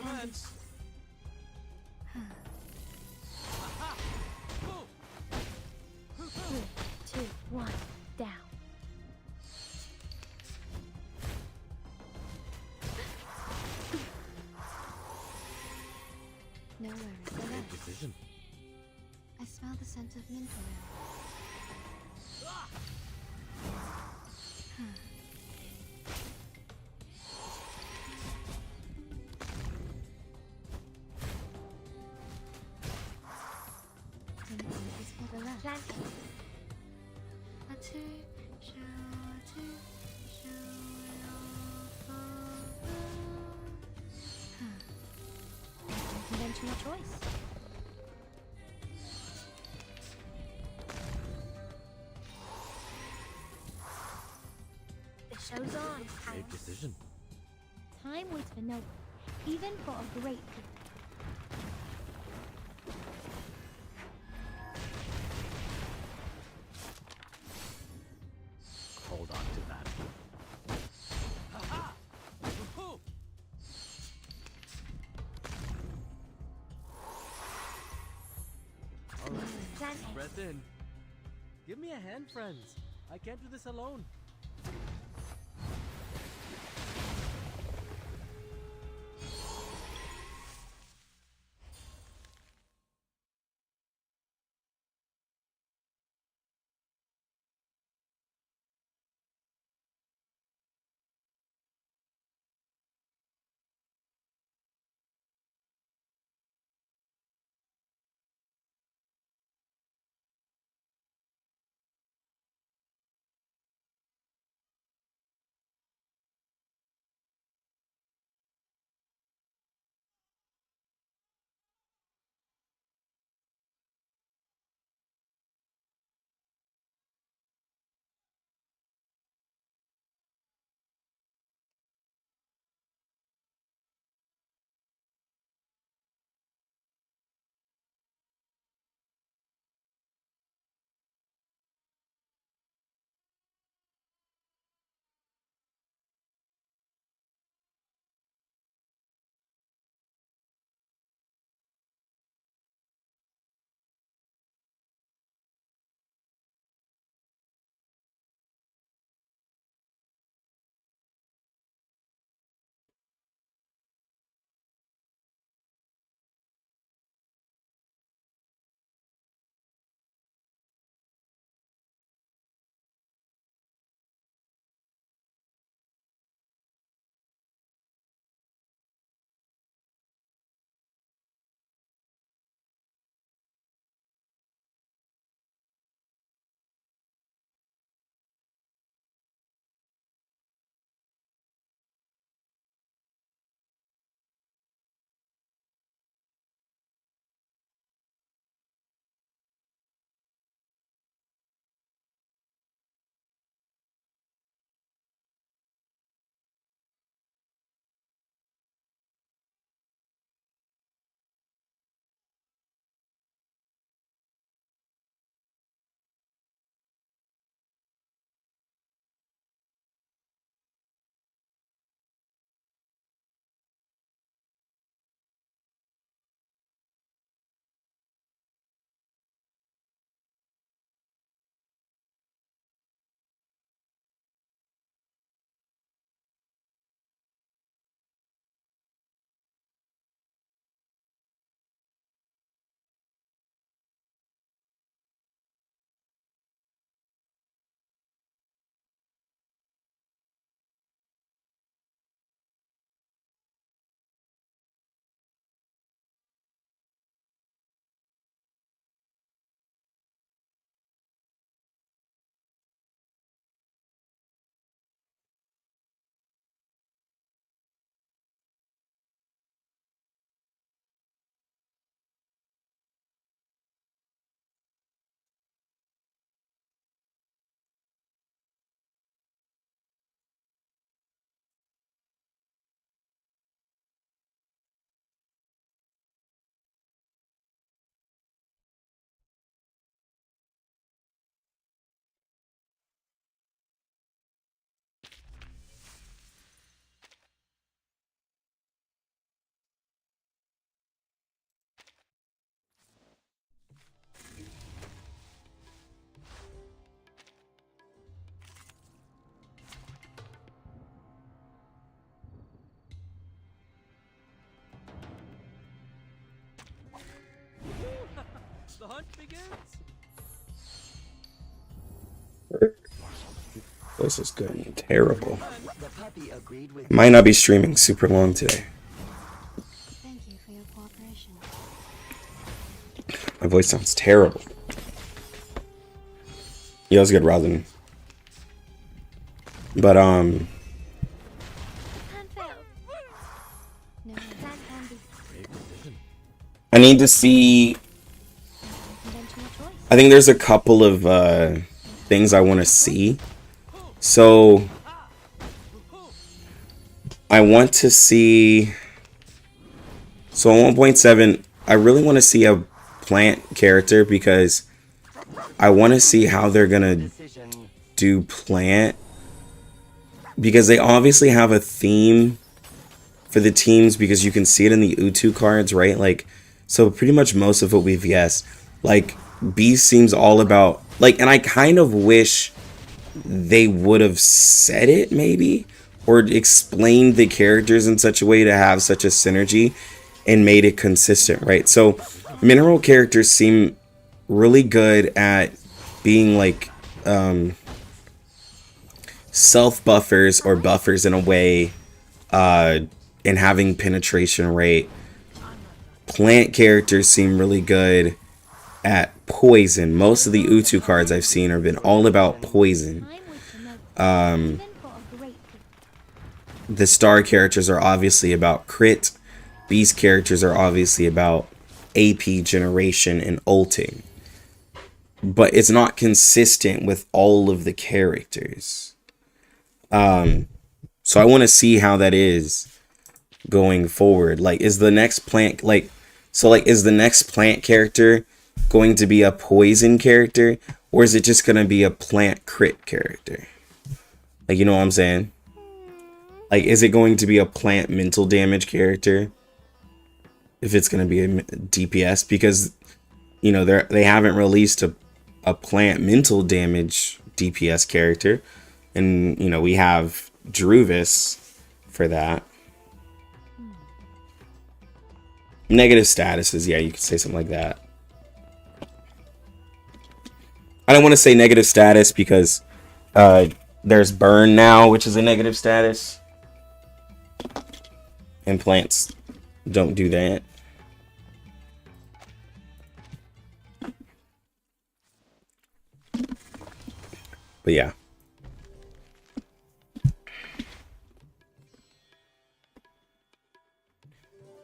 Commence. 3, 2, 1, down. No worries. Great decision. I smell the scent of mint oil. Conventional choice. The show's on. Great decision. Time waits for no one, even for a great people. Hold on to that. All right, Plan A. breath in. Give me a hand, friends. I can't do this alone. The hunt begins. This is good and terrible. The puppy agreed with Might not be streaming super long today. Thank you for your cooperation. My voice sounds terrible. Yeah, it was good, Rosin. But Plan failed. No, plan can be I need to see. conventional choice. I think there's a couple of things I want to see. So I want to see. So on 1.7, I really want to see a plant character because I want to see how they're gonna decision. do plant, because they obviously have a theme for the teams, because you can see it in the Uttu cards, right? Like, so pretty much most of what we've guessed, like Beast seems all about, like, and I kind of wish they would have said it maybe, or explained the characters in such a way to have such a synergy and made it consistent, right? So mineral characters seem really good at being like self buffers or buffers in a way, and having penetration rate. Plant characters seem really good at poison. Most of the Uttu cards I've seen have been all about poison. Time was to know. Then for a great The star characters are obviously about crit. Beast characters are obviously about AP generation and ulting. But it's not consistent with all of the characters. So I want to see how that is going forward. Like, is the next plant, like, so like, is the next plant character going to be a poison character, or is it just going to be a plant crit character? Like, you know what I'm saying? Like, is it going to be a plant mental damage character if it's going to be a DPS? Because, you know, they haven't released a plant mental damage DPS character, and, you know, we have Druvis for that. Negative statuses, yeah, you could say something like that. I don't want to say negative status because there's burn now, which is a negative status, and plants don't do that. But yeah.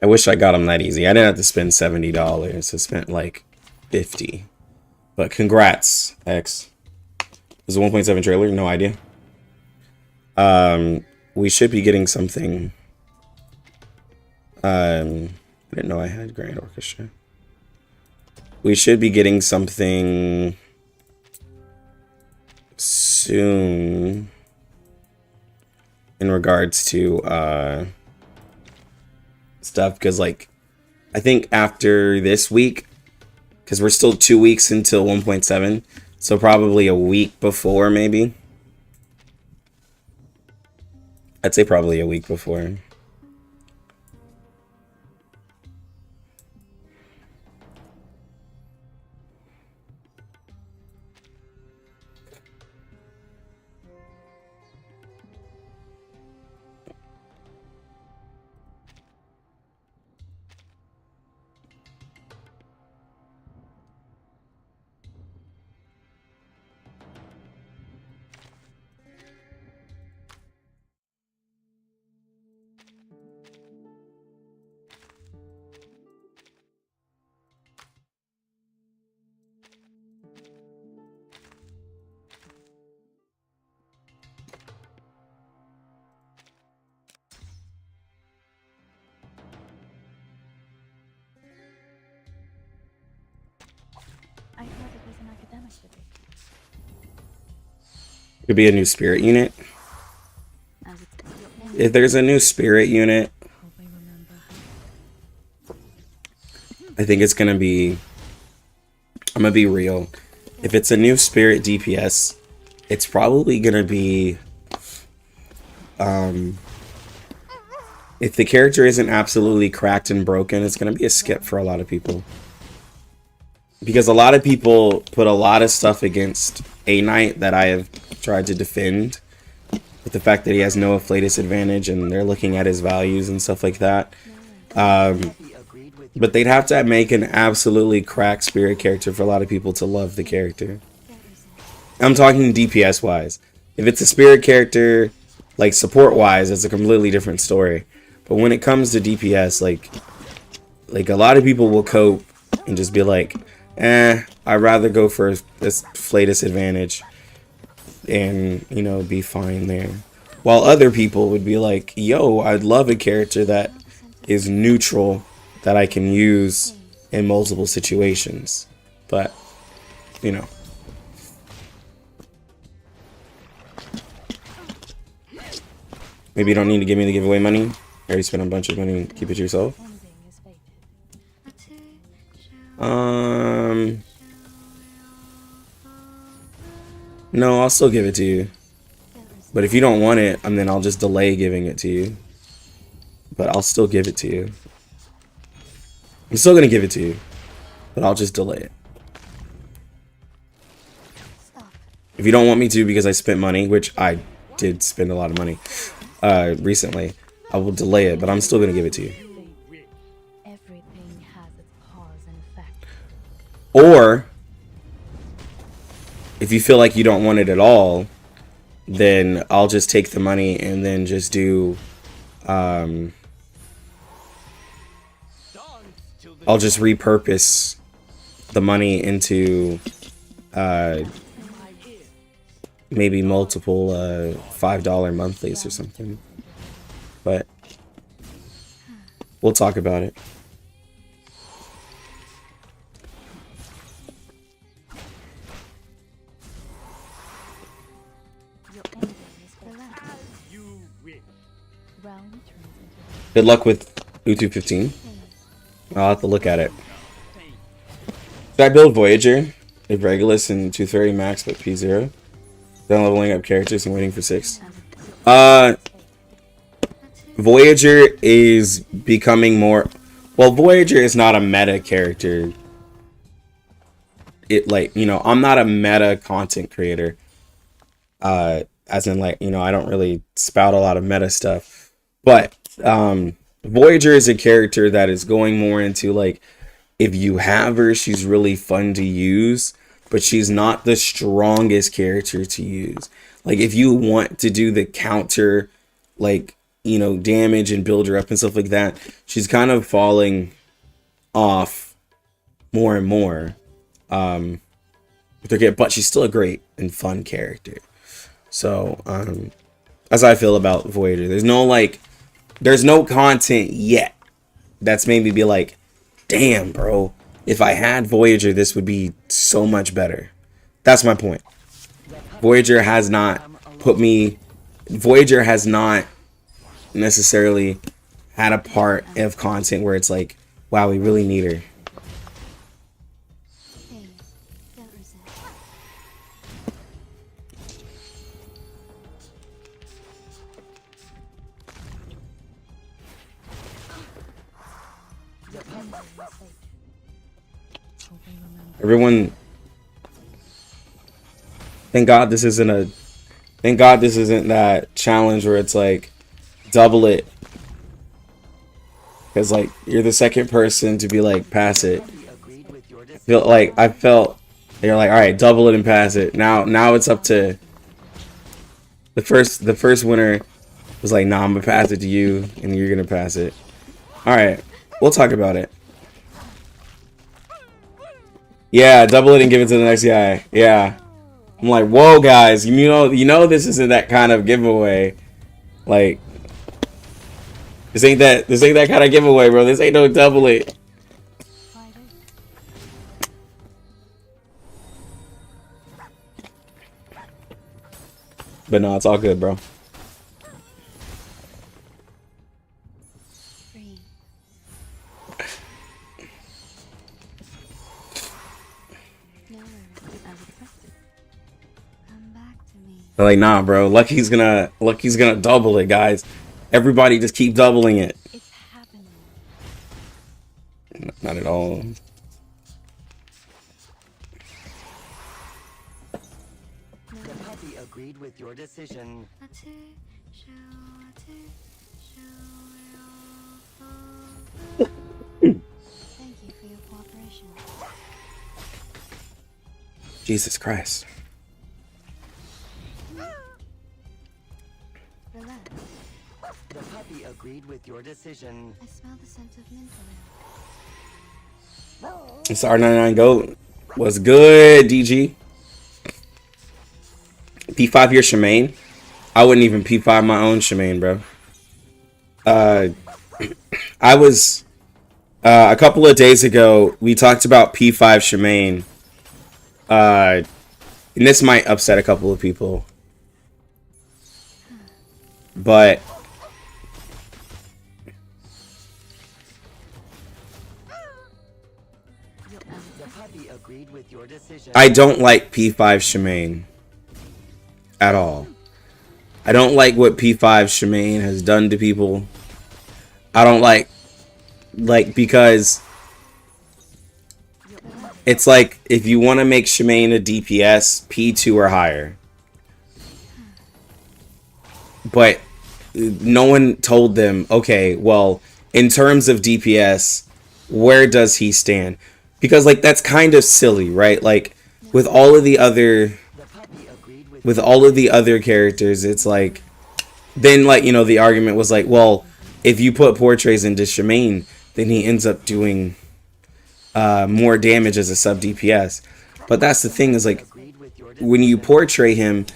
I wish I got them that easy. I didn't have to spend $70. I spent like $50. But congrats, X. Was it 1.7 trailer? No idea. We should be getting something. I didn't know I had Grand Orchestra. We should be getting something soon in regards to stuff, because like I think after this week, because we're still 2 weeks until 1.7, so probably a week before, maybe. I'd say probably a week before. I thought it was an academic debate. Could be a new spirit unit. As it's If there's a new spirit unit, hope I remember. I think it's gonna be, I'm gonna be real. If it's a new spirit DPS, it's probably gonna be, if the character isn't absolutely cracked and broken, it's gonna be a skip for a lot of people. because a lot of people put a lot of stuff against A Knight that I have tried to defend, with the fact that he has no afflatus advantage and they're looking at his values and stuff like that. But they'd have to make an absolutely cracked spirit character for a lot of people to love the character. I'm talking DPS wise. If it's a spirit character, like support wise, it's a completely different story. But when it comes to DPS, like a lot of people will cope and just be like, I'd rather go for this afflatus advantage and, you know, be fine there. While other people would be like, yo, I'd love a character that is neutral, that I can use in multiple situations. But, you know. Maybe you don't need to give me the giveaway money. I already spent a bunch of money and keep it to yourself. No, I'll still give it to you. But if you don't want it, then I'll just delay giving it to you. But I'll still give it to you. I'm still gonna give it to you, but I'll just delay it. If you don't want me to because I spent money, which I did spend a lot of money recently, I will delay it, but I'm still gonna give it to you. Everything has its cause and effect. Or if you feel like you don't want it at all, then I'll just take the money and then just do I'll just repurpose the money into maybe multiple $5 monthlies or something. But we'll talk about it. Good luck with Uttu 15. I'll have to look at it. Should I build Voyager with Regulus and Tooth Fairy max but P0? Then leveling up characters and waiting for 6. Voyager is becoming more... Well, Voyager is not a meta character. It, like, you know, I'm not a meta content creator. As in, like, you know, I don't really spout a lot of meta stuff. But Voyager is a character that is going more into, like, if you have her, she's really fun to use, but she's not the strongest character to use. Like, if you want to do the counter, like, you know, damage and build her up and stuff like that, she's kind of falling off more and more. But she's still a great and fun character. So, as I feel about Voyager, there's no content yet that's made me be like, damn, bro, if I had Voyager, this would be so much better. That's my point. Voyager has not necessarily had a part of content where it's like, wow, we really need her. Everyone, thank God this isn't that challenge where it's like double it, because like you're the second person to be like pass it. I felt they're like, all right, double it and pass it. Now it's up to the first winner was like, nah, I'm gonna pass it to you and you're gonna pass it. All right, we'll talk about it. Yeah, double it and give it to the next guy. Yeah. I'm like, whoa, guys, you know this isn't that kind of giveaway. Like, this ain't that kind of giveaway, bro. This ain't no double it. But no, it's all good, bro. They're like, nah, bro. Lucky's gonna double it, guys. Everybody just keep doubling it. It's happening. Not at all. agreed with your decision. Thank you for your cooperation. Jesus Christ. Relax. The puppy agreed with your decision. I smell the scent of mint oil. It's R99 Goat. What's good, DG? P5 your Shamane? I wouldn't even P5 my own Shamane, bro. I was a couple of days ago, we talked about P5 Shamane. And this might upset a couple of people. But The puppy agreed with your decision. I don't like P5 Shamane at all. I don't like what P5 Shamane has done to people. I don't like because it's like if you want to make Shamane a DPS, P2 or higher. But no one told them, okay, well, in terms of DPS, where does he stand? Because like that's kind of silly, right? Like with all of the other The puppy agreed with with all of the other characters, it's like then like, you know, the argument was like, well, if you put Portrays into Shamane, then he ends up doing more damage as a sub DPS. But that's the thing is like agreed with your when you portray him,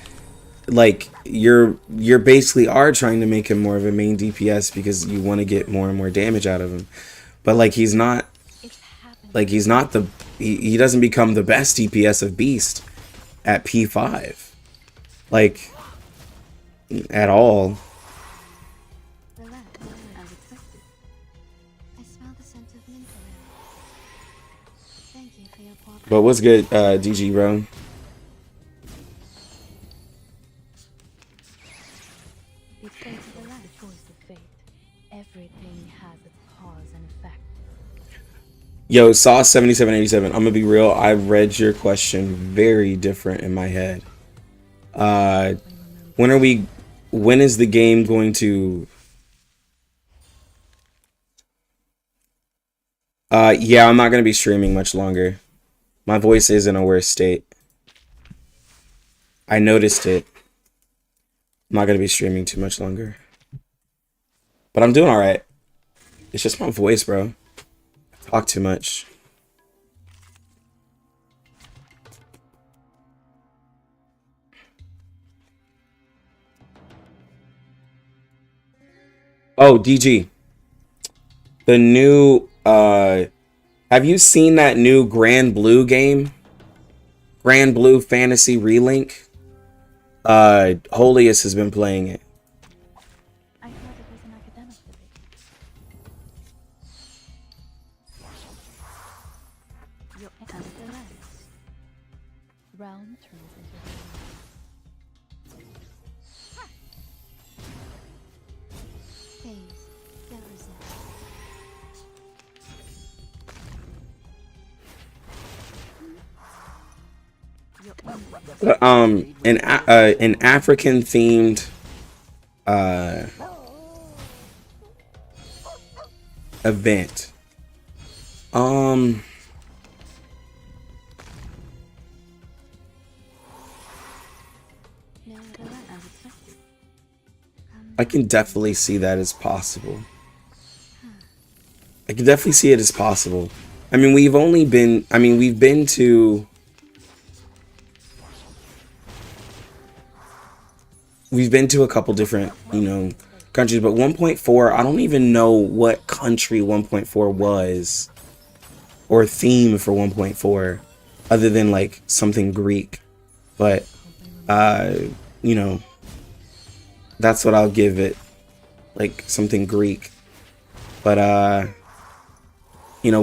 like you're basically are trying to make him more of a main DPS because you want to get more and more damage out of him. But like he's not he doesn't become the best DPS of Beast at P5. Like at all. Relax. As expected. I smell the scent of mint oil. Thank you for your cooperation. But what's good, DG bro? It's fate of the land, choice of fate. Everything has its cause and effect. Yo, Sauce 7787. I'm gonna be real. I read your question very different in my head. When is the game going to? Yeah, I'm not gonna be streaming much longer. My voice is in a worse state. I noticed it. I'm not gonna be streaming too much longer. But I'm doing all right. It's just my voice, bro. I talk too much. Oh, DG. The new have you seen that new Grand Blue game? Grand Blue Fantasy Relink? Holius has been playing it. I thought it was an academic debate. Your and relax. Round turns into Phase. Debuffer. An African themed event. No, relax. As expected. I can definitely see that as possible. I can definitely see it as possible. I mean, we've been to a couple different, you know, countries, but 1.4, I don't even know what country 1.4 was or theme for 1.4 other than like something Greek. But you know, that's what I'll give it, like something Greek. But you know,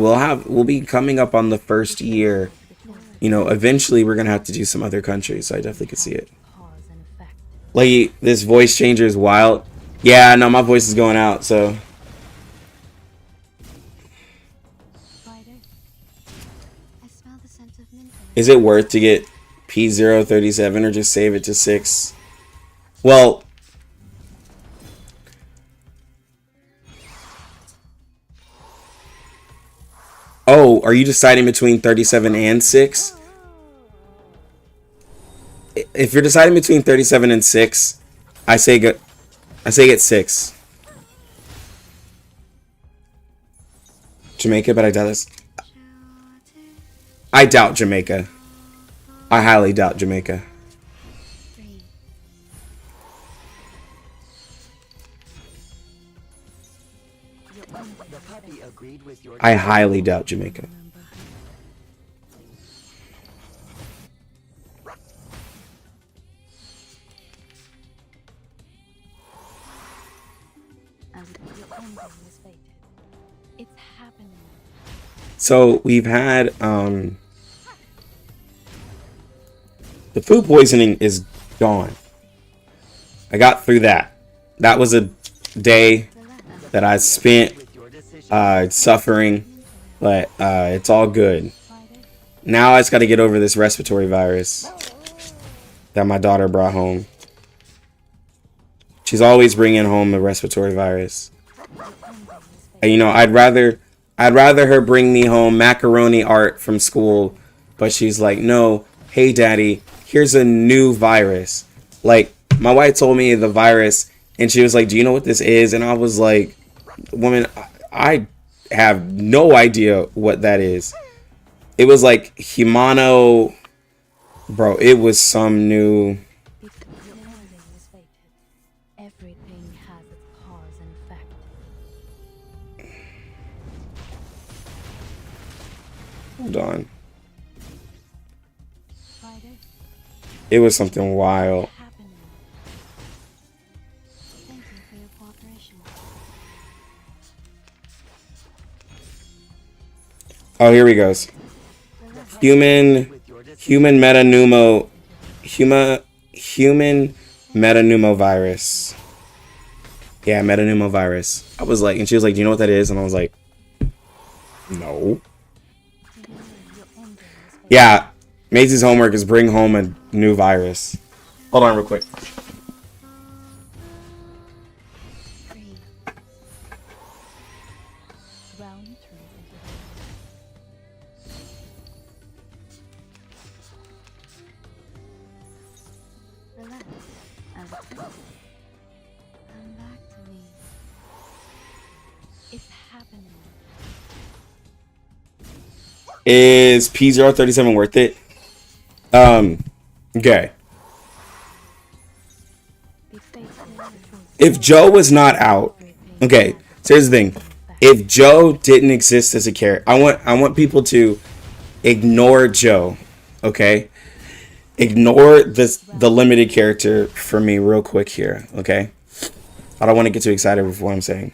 we'll be coming up on the first year. You know, eventually we're gonna have to do some other countries, so I definitely could see it. cause and effect. Like, this voice changer is wild. Yeah, no, my voice is going out, so. Spider. I smell the scent of mint oil. Is it worth to get P037 or just save it to 6? Well, oh, are you deciding between 37 and 6? If you're deciding between 37 and 6, I say get 6. Jamaica, but I doubt this. I doubt Jamaica. I highly doubt Jamaica. 3. The puppy agreed with your I highly doubt Jamaica. Your ending is fated. It's happening. So we've had the food poisoning is gone. I got through that. That was a day that I spent with your decision. suffering, but it's all good. Now I just got to get over this respiratory virus that my daughter brought home. She's always bringing home a respiratory virus. And, you know, I'd rather her bring me home macaroni art from school, but she's like, no, hey daddy, here's a new virus. Like, my wife told me the virus, and she was like, do you know what this is? And I was like, woman, I have no idea what that is. It was like Himano, bro, it was some new. Your ending is fated. Everything has its cause and effect. Hold on. Friday, It was something wild. happening. Thank you for your cooperation. Oh, here he goes. Human metapneumovirus. Yeah, metapneumovirus. I was like, and she was like, do you know what that is? And I was like, no. Your ending is fated. Yeah, Maisie's homework is bring home a new virus. Hold on real quick. 3. Round turns into Relax. As expected. Come back to me. it's happening. Is P037 worth it? Okay. Be faithful to the choice. If Joe was not out, okay, so here's the thing. If Joe didn't exist as a character, I want people to ignore Joe, okay? Ignore the limited character for me real quick here, okay? I don't want to get too excited with what I'm saying.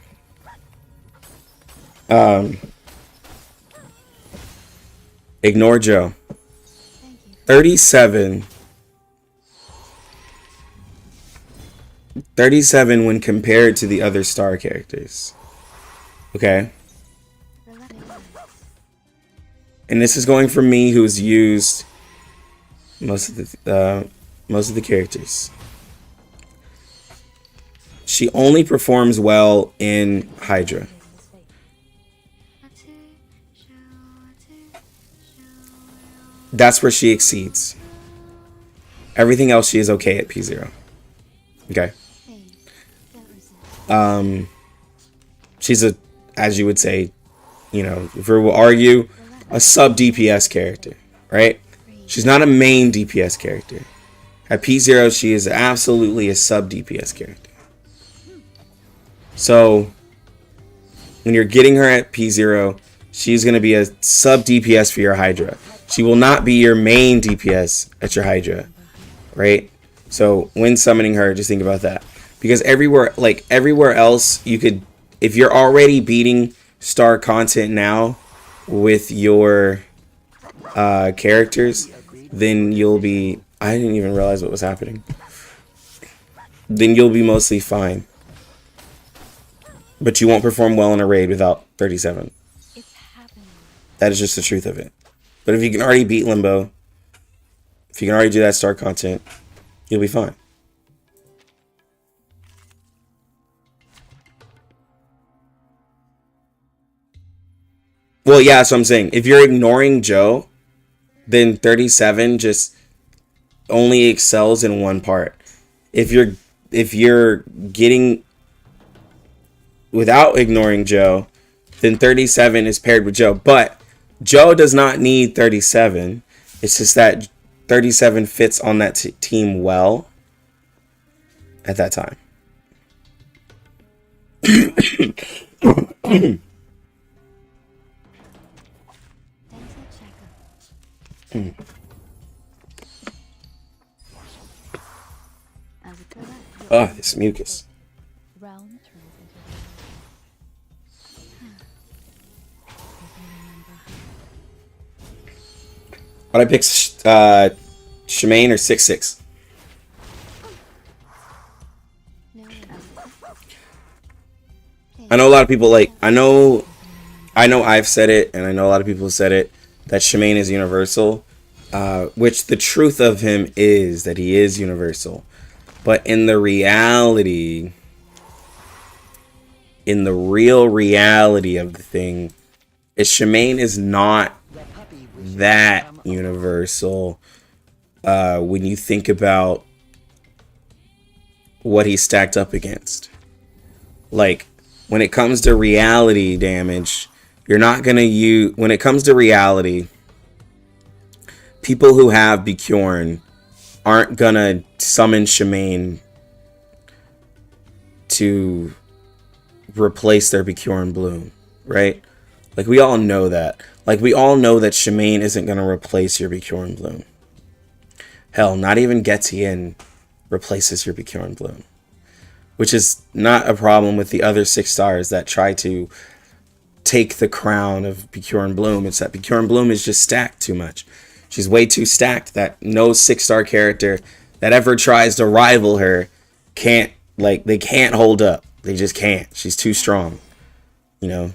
Ignore Joe. Thank you. 37 when compared to the other star characters. Okay? Relax. And this is going from me, who's used most of the characters. She only performs well in Hydra. That's where she exceeds. Everything else she is okay at P0. Okay. Hey, don't resist. She's a, as you would say, you know, if we will argue, a sub DPS character, right? She's not a main DPS character. At P0, she is absolutely a sub DPS character. So, when you're getting her at P0, she's going to be a sub DPS for your Hydra. She will not be your main DPS at your Hydra, right? So, when summoning her, just think about that. Because everywhere else, you could, if you're already beating star content now with your characters, then you'll be, I didn't even realize what was happening. Then you'll be mostly fine. But you won't perform well in a raid without 37. It's happening. That is just the truth of it. But if you can already beat Limbo, if you can already do that star content, you'll be fine. Well, yeah, that's what I'm saying. If you're ignoring Joe, then 37 just only excels in one part. If you're getting without ignoring Joe, then 37 is paired with Joe. But Joe does not need 37. It's just that 37 fits on that team well at that time. Dental checkup. I would correct your Oh, this mucus. Round turns into But I picked Shamane or 6'6". no one. I know a lot of people I know I've said it, and I know a lot of people have said it, that Shamane is universal, which the truth of him is that he is universal. But in the reality, in the real reality of the thing, is Shamane is not that universal when you think about what he's stacked up against. Like, when it comes to reality damage, you're not going to use... When it comes to reality, people who have Bjorn aren't going to summon Shamane to replace their Bjorn Bloom, right? Like, we all know that. Like, we all know that Shamane isn't going to replace your Bjorn Bloom. Hell, not even Getien replaces your Bjorn Bloom. Which is not a problem with the other 6 stars that try to take the crown of Bjorn Bloom. It's that Bjorn Bloom is just stacked too much. She's way too stacked that no 6-star character that ever tries to rival her can't, like, they can't hold up. They just can't. She's too strong. You know?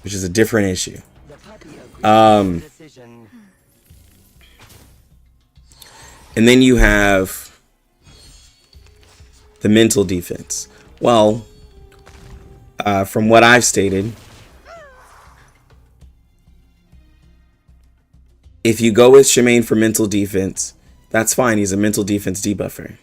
Which is a different issue. And then you have the mental defense. Well, from what I've stated, if you go with Shamane for mental defense, that's fine. He's a mental defense debuffer.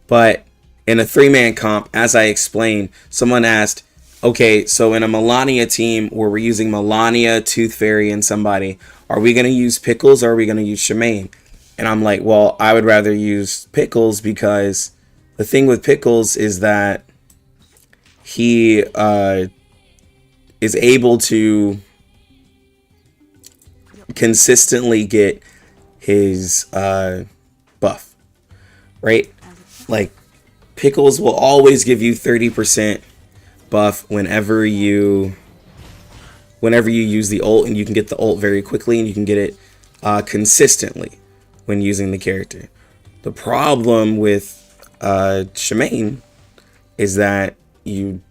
But in a 3-man comp, as I explained, someone asked, okay, so in a Melania team where we're using Melania, Tooth Fairy, and somebody, are we going to use Pickles or are we going to use Shamane? And I'm like, well, I would rather use Pickles because the thing with Pickles is that he is able to consistently get his buff, right? Like, Pickles will always give you 30% buff whenever you use the ult, and you can get the ult very quickly, and you can get it consistently when using the character. The problem with Shamane is that you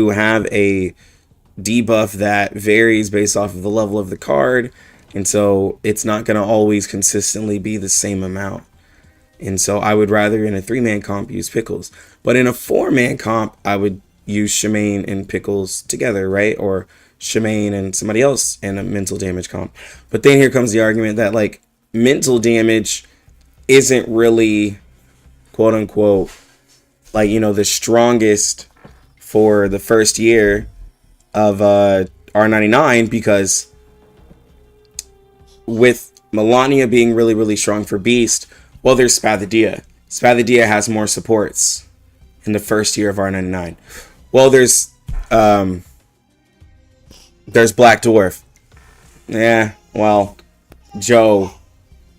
have a debuff that varies based off of the level of the card, and so it's not going to always consistently be the same amount. And so I would rather in a 3-man comp use Pickles. But in a 4-man comp, I would use Shamane and Pickles together, right? Or Shamane and somebody else in a mental damage comp. But then here comes the argument that, like, mental damage isn't really, quote unquote, like, you know, the strongest for the first year of R99, because with Melania being really, really strong for Beast, well, there's Spathia. Spathia has more supports in the first year of R99. Well, there's Black Dwarf. Yeah, well, Joe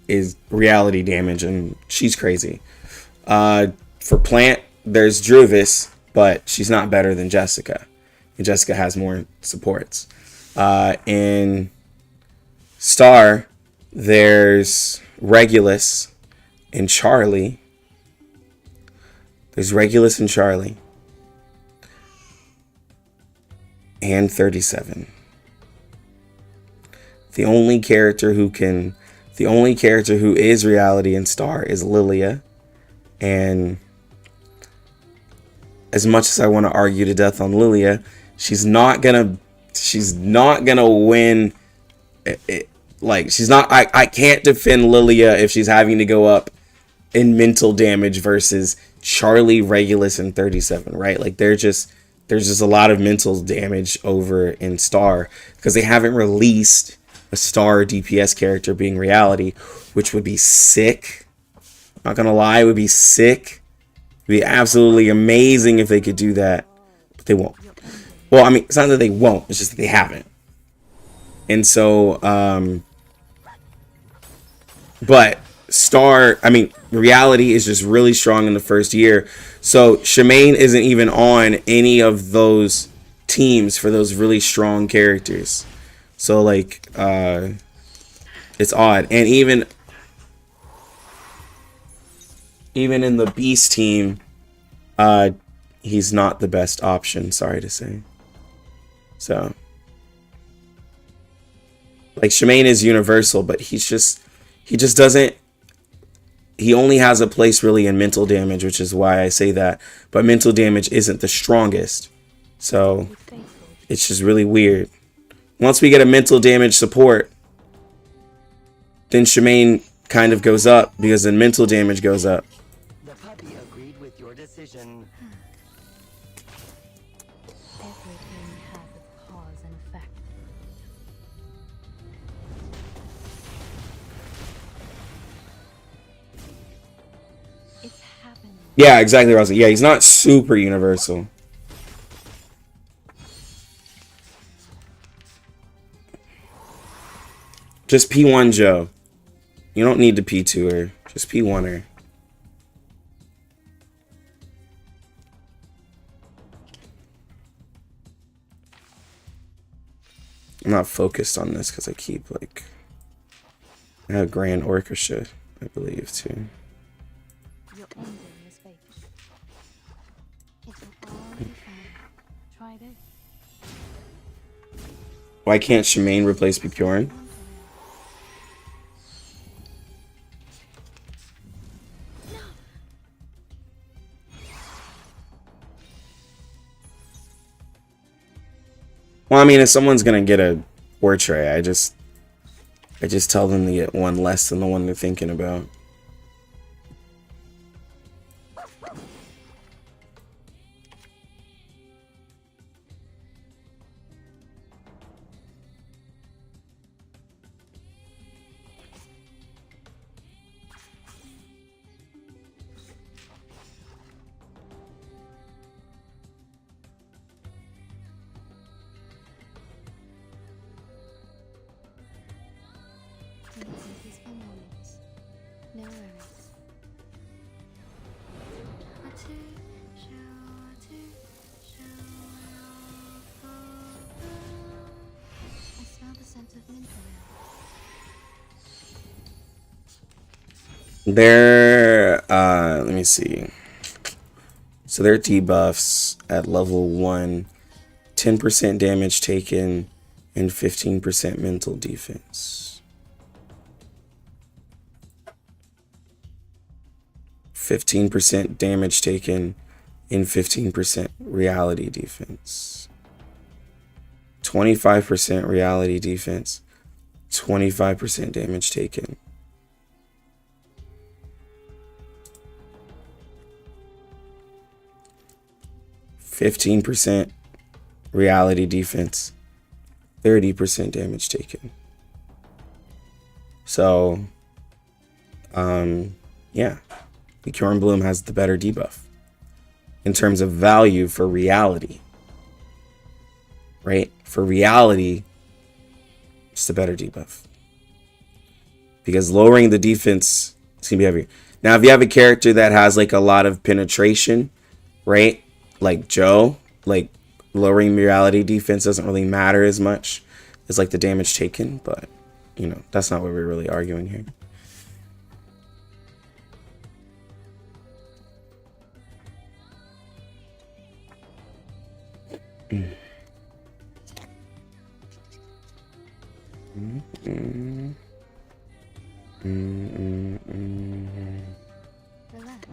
is reality damage, and she's crazy. For Plant, there's Druvis, but she's not better than Jessica. And Jessica has more supports. In Star, there's Regulus and Charlie. There's Regulus and Charlie. And 37. The only character who is reality in Star is Lilia. And as much as I want to argue to death on Lilia, she's not gonna she's not gonna win. Like, she's not. I can't defend Lilia if she's having to go up in mental damage versus Charlie, Regulus, and 37. Right? Like, there's just a lot of mental damage over in Star because they haven't released a Star DPS character being Reality, which would be sick. Not gonna lie, it would be sick. It'd be absolutely amazing if they could do that, but they won't. Well, I mean, it's not that they won't, it's just that they haven't. And so, but Star, I mean, Reality is just really strong in the first year. So Shamane isn't even on any of those teams for those really strong characters. So, like, it's odd. And even in the Beast team, he's not the best option, sorry to say. So, like, Shamane is universal, but he just doesn't, he only has a place really in mental damage, which is why I say that. But mental damage isn't the strongest. So, it's just really weird. Once we get a mental damage support, then Shamane kind of goes up because then mental damage goes up. The puppy agreed with your decision. Everything has its cause and effect. It's happening. Yeah, exactly, Rosie. Yeah, he's not super universal. Just P1 Joe. You don't need to P2 her. Just P1 her. I'm not focused on this because I keep, like, I have Grand Orchestra, I believe, too. Your ending is fake. It will all be fine. Try this. Why can't Shamane replace Bjorn? Well, I mean, if someone's gonna get a Portray, I just tell them to get one less than the one they're thinking about. Peaceful moments. No worries. I smell the scent of mint around. Their let me see. So their debuffs at level 1, 10% damage taken and 15% mental defense. 15% damage taken and 15% reality defense. 25% reality defense, 25% damage taken. 15% reality defense, 30% damage taken. So, yeah, the Kjorn Bloom has the better debuff in terms of value for reality, right? For reality, it's the better debuff because lowering the defense is gonna be heavier. Now, if you have a character that has like a lot of penetration, right? Like Joe, like lowering reality defense doesn't really matter as much as like the damage taken, but you know, that's not what we're really arguing here. Relax.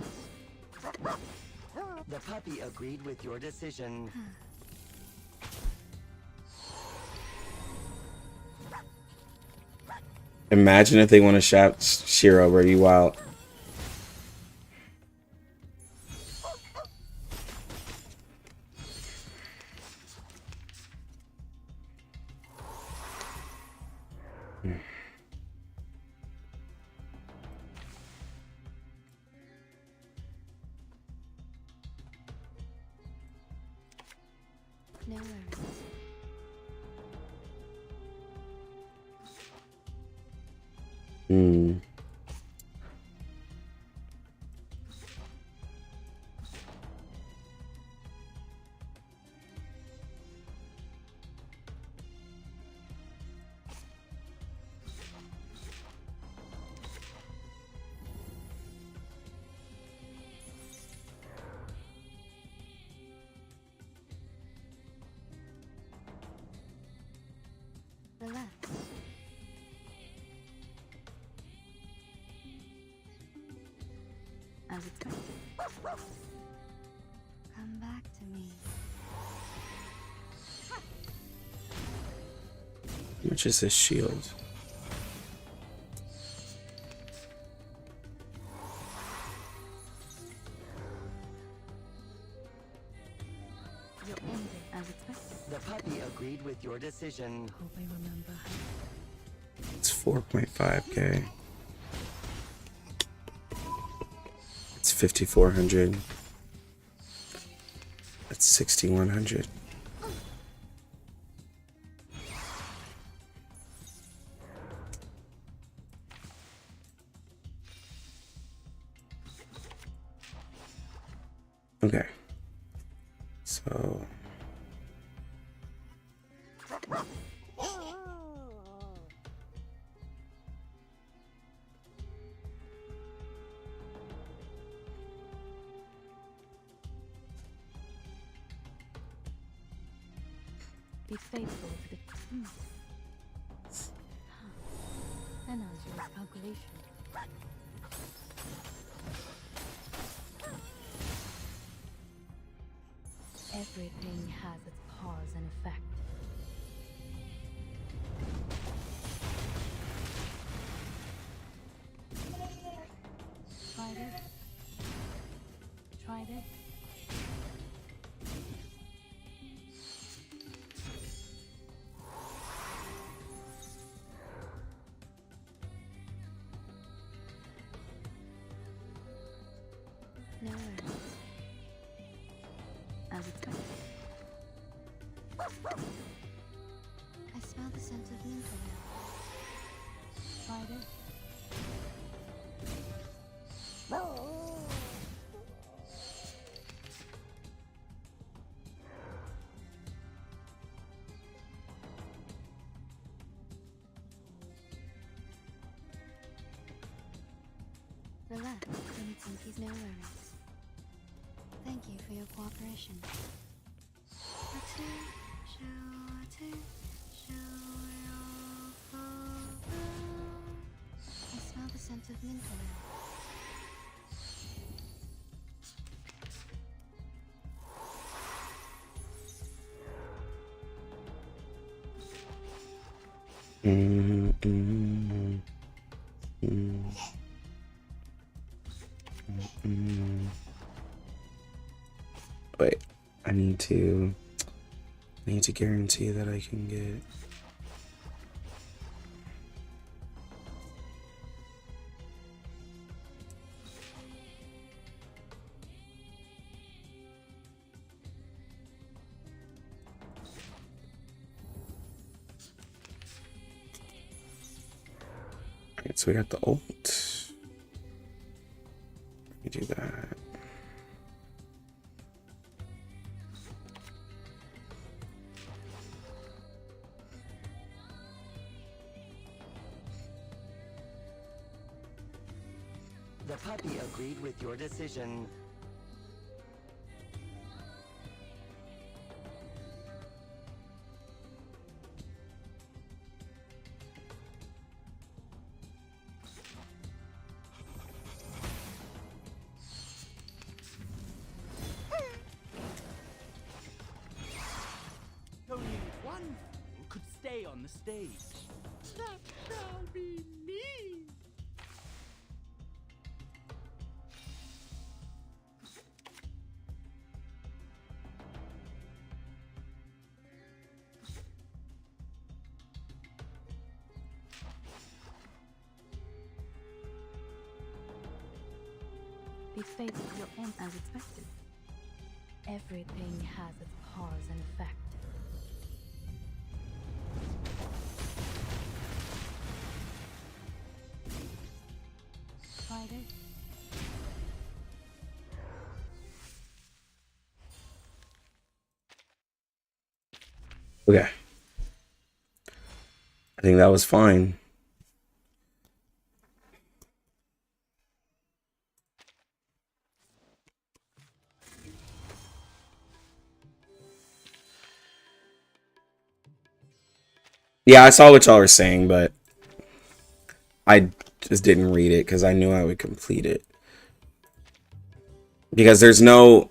The puppy agreed with your decision. Imagine if they want to shaft Shiro, bro. You wild. No worries. Hmm. Relax. As expected. Come back to me. How much is this shield? You're ending as expected. The puppy agreed with your decision. Hope I remember how. It's 4.5k. It's 5,400. That's 6,100. Okay. So Be faithful to the truth. And as your calculation. Everything has its cause and effect. Try this. Try this. No worries. As expected. I smell the scent of Limbo. Try this. Relax. He's no worries. Thank you for your cooperation. I smell the scent of mint oil. Wait, I need to guarantee that I can get. Alright, so we got the ult. Let me do that. The puppy agreed with your decision. Only one thing could stay on the stage. That shall be me. The fate of your end as expected. Everything has its cause and effect. Try this. Okay. I think that was fine. Yeah, I saw what y'all were saying, but I just didn't read it because I knew I would complete it. Because there's no...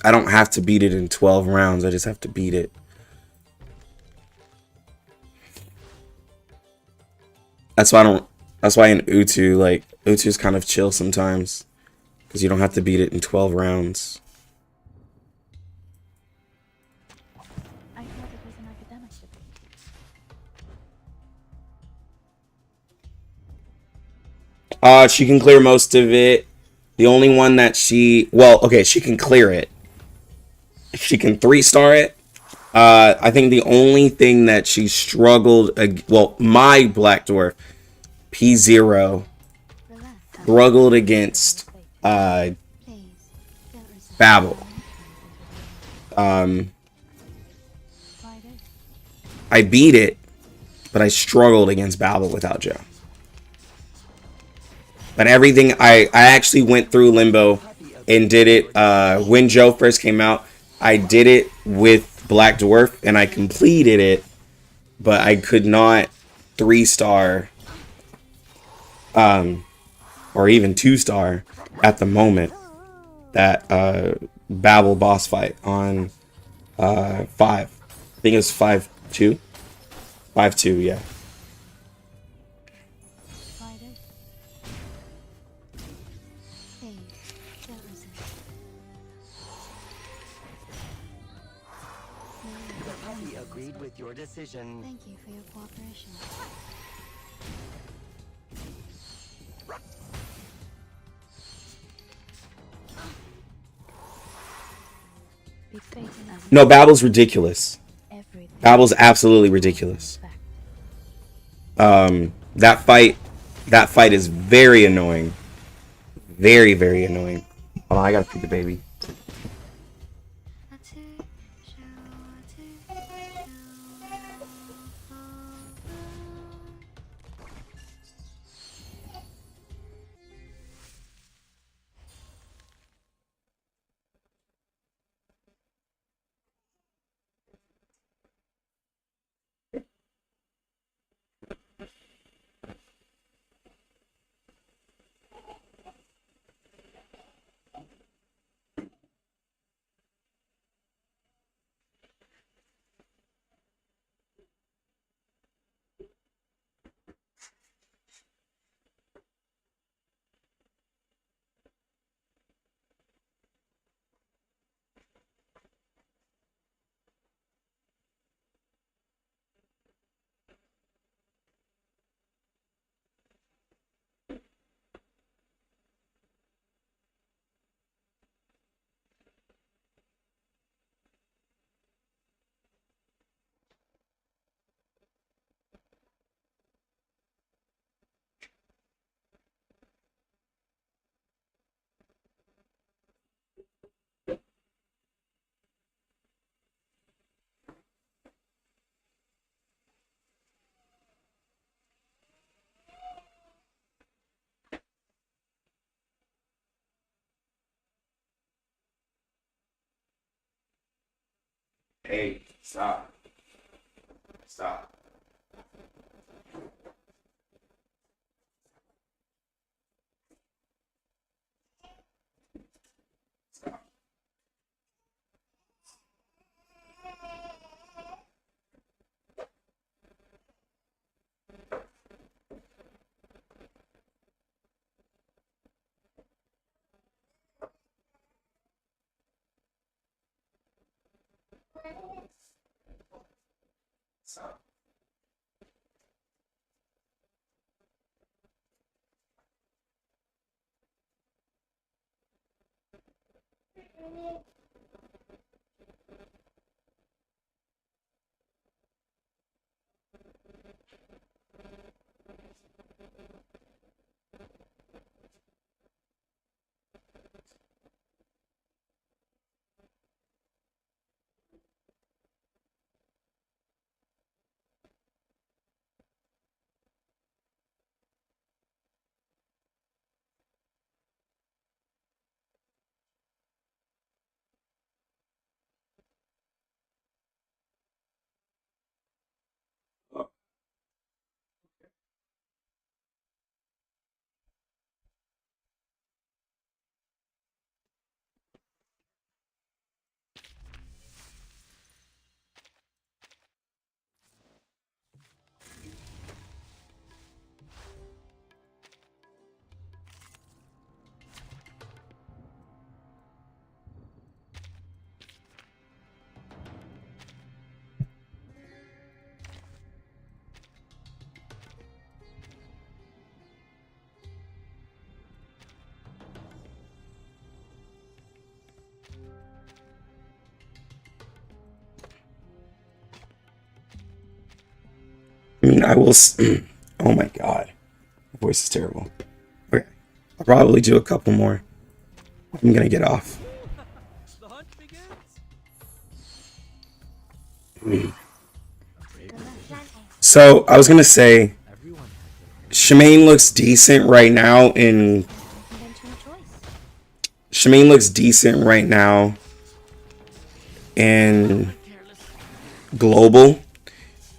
I don't have to beat it in 12 rounds. I just have to beat it. That's why I don't... That's why in Uttu, like, Uttu's kind of chill sometimes. Because you don't have to beat it in 12 rounds. I thought it was an academic debate. She can clear most of it. The only one that she... Well, okay, she can clear it. She can 3-star it. I think the only thing that she struggled... Well, my Black Dwarf, P0, struggled against Please, don't resist. Babel. Try this. I beat it, but I struggled against Babel without Joe. But everything... I actually went through Limbo and did it when Joe first came out. I did it with Black Dwarf, and I completed it, but I could not 3-star or even 2-star at the moment that Babel boss fight on 5. I think it was 5-2. 5-2, yeah. Try this. Please, don't resist. The puppy agreed with your decision. Thank you for your cooperation. The fate as No, Babel's ridiculous. everything. Babel's absolutely ridiculous. Effect. That fight is very annoying. Very, very annoying. Hold on, I gotta feed the baby. Hey, stop. Stop. Stop. I mean, I will. Oh my god, my voice is terrible. Okay, I'll probably do a couple more. I'm gonna get off. The hunt begins. So I was gonna say, Everyone Shamane looks decent right now in. Conventional choice. Shamane looks decent right now in global.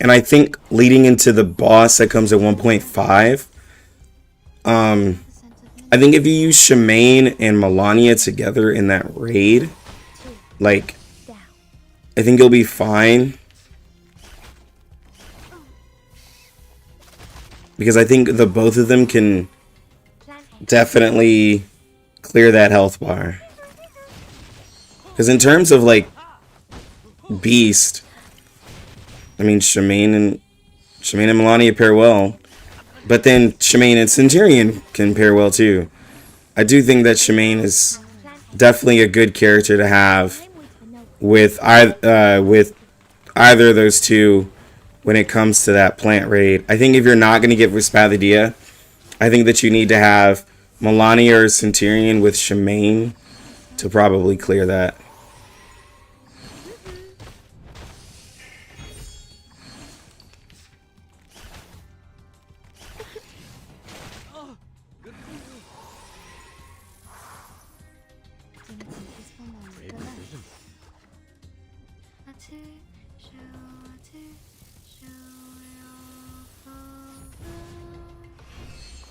And I think leading into the boss that comes at 1.5, I think if you use Shamane and Melania together in that raid, like, Down. I think you'll be fine. Because I think the both of them can Plan A. definitely clear that health bar. Because in terms of, like, Beast, I mean, Shamane and Melania pair well. But then Shamane and Centurion can pair well too. I do think that Shamane is definitely a good character to have with either of those two when it comes to that plant raid. I think if you're not going to get Vespaludia, I think that you need to have Melania or Centurion with Shamane to probably clear that.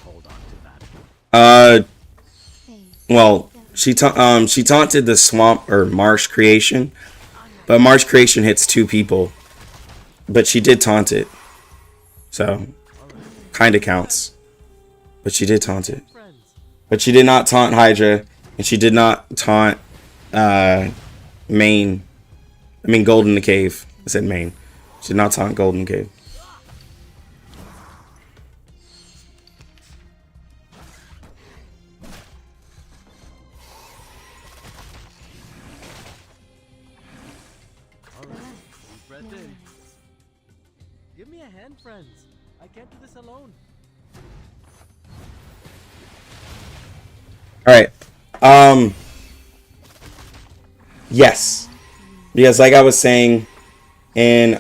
hold on to that. Well, she taunted the swamp or marsh creation, but marsh creation hits 2 people. But she did taunt it, so kind of counts. But she did taunt it. But she did not taunt Hydra, and she did not taunt Main. I mean, Gold in the Cave. I said Main. She did not taunt Gold in the Cave. All right, deep breath in. Give me a hand, friends. I can't do this alone. All right. Yes. Because like I was saying in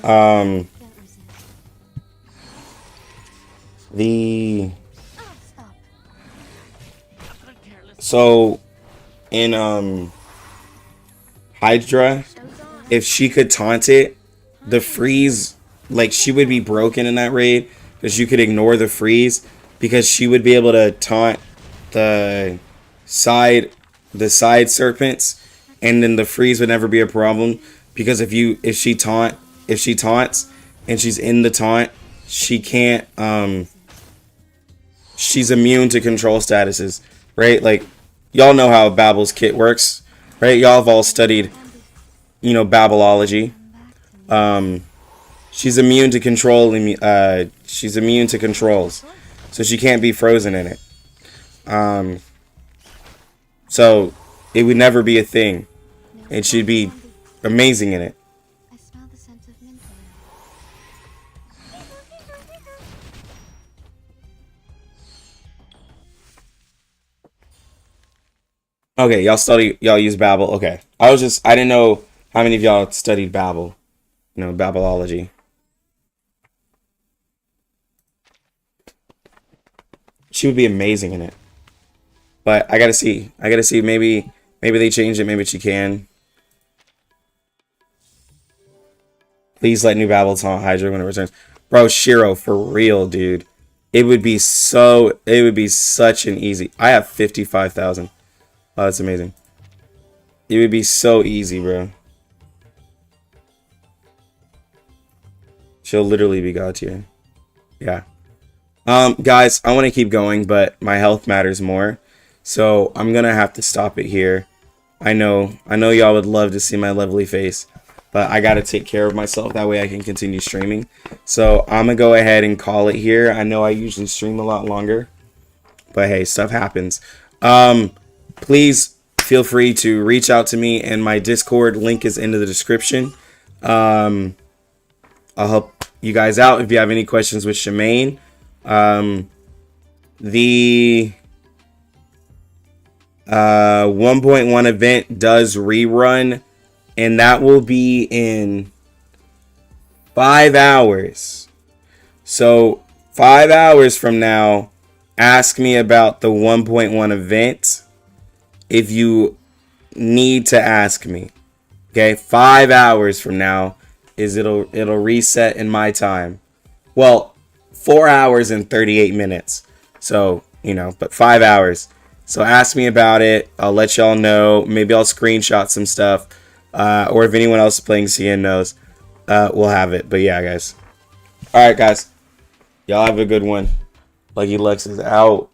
the so in Hydra, if she could taunt it, the freeze, like, she would be broken in that raid because you could ignore the freeze because she would be able to taunt the side serpents, and then the freeze would never be a problem because if she taunts and she's in the taunt, she can't she's immune to control statuses, right? Like, y'all know how Babel's kit works, right? Y'all have all studied, Babelology. She's immune to she's immune to controls, so she can't be frozen in it. So it would never be a thing. and she'd be amazing in it. I smell the scent of mint around. Okay, y'all use Babel. Okay. I didn't know how many of y'all studied Babel. You know, Babelology. She would be amazing in it. But I gotta see. Maybe they change it. Maybe she can. Please let new Babel taunt Hydra when it returns. Bro, Shiro, for real, dude. It would be such an easy. I have 55,000. Oh, that's amazing. It would be so easy, bro. She'll literally be God tier. Yeah. Guys, I want to keep going, but my health matters more. So I'm gonna have to stop it here. I know y'all would love to see my lovely face, but I gotta take care of myself. That way I can continue streaming. So I'm gonna go ahead and call it here. I know I usually stream a lot longer, but hey, stuff happens. Please feel free to reach out to me, and my Discord link is in the description. I'll help you guys out if you have any questions with Shamane. The 1.1 event does rerun, and that will be in 5 hours. So 5 hours from now, ask me about the 1.1 event if you need to ask me. Okay, 5 hours from now is it'll reset in my time. Well, 4 hours and 38 minutes. So, you know, but 5 hours. So ask me about it. I'll let y'all know. Maybe I'll screenshot some stuff. Or if anyone else playing CN knows, we'll have it. But yeah, guys. Alright, guys. Y'all have a good one. Lucky Lex is out.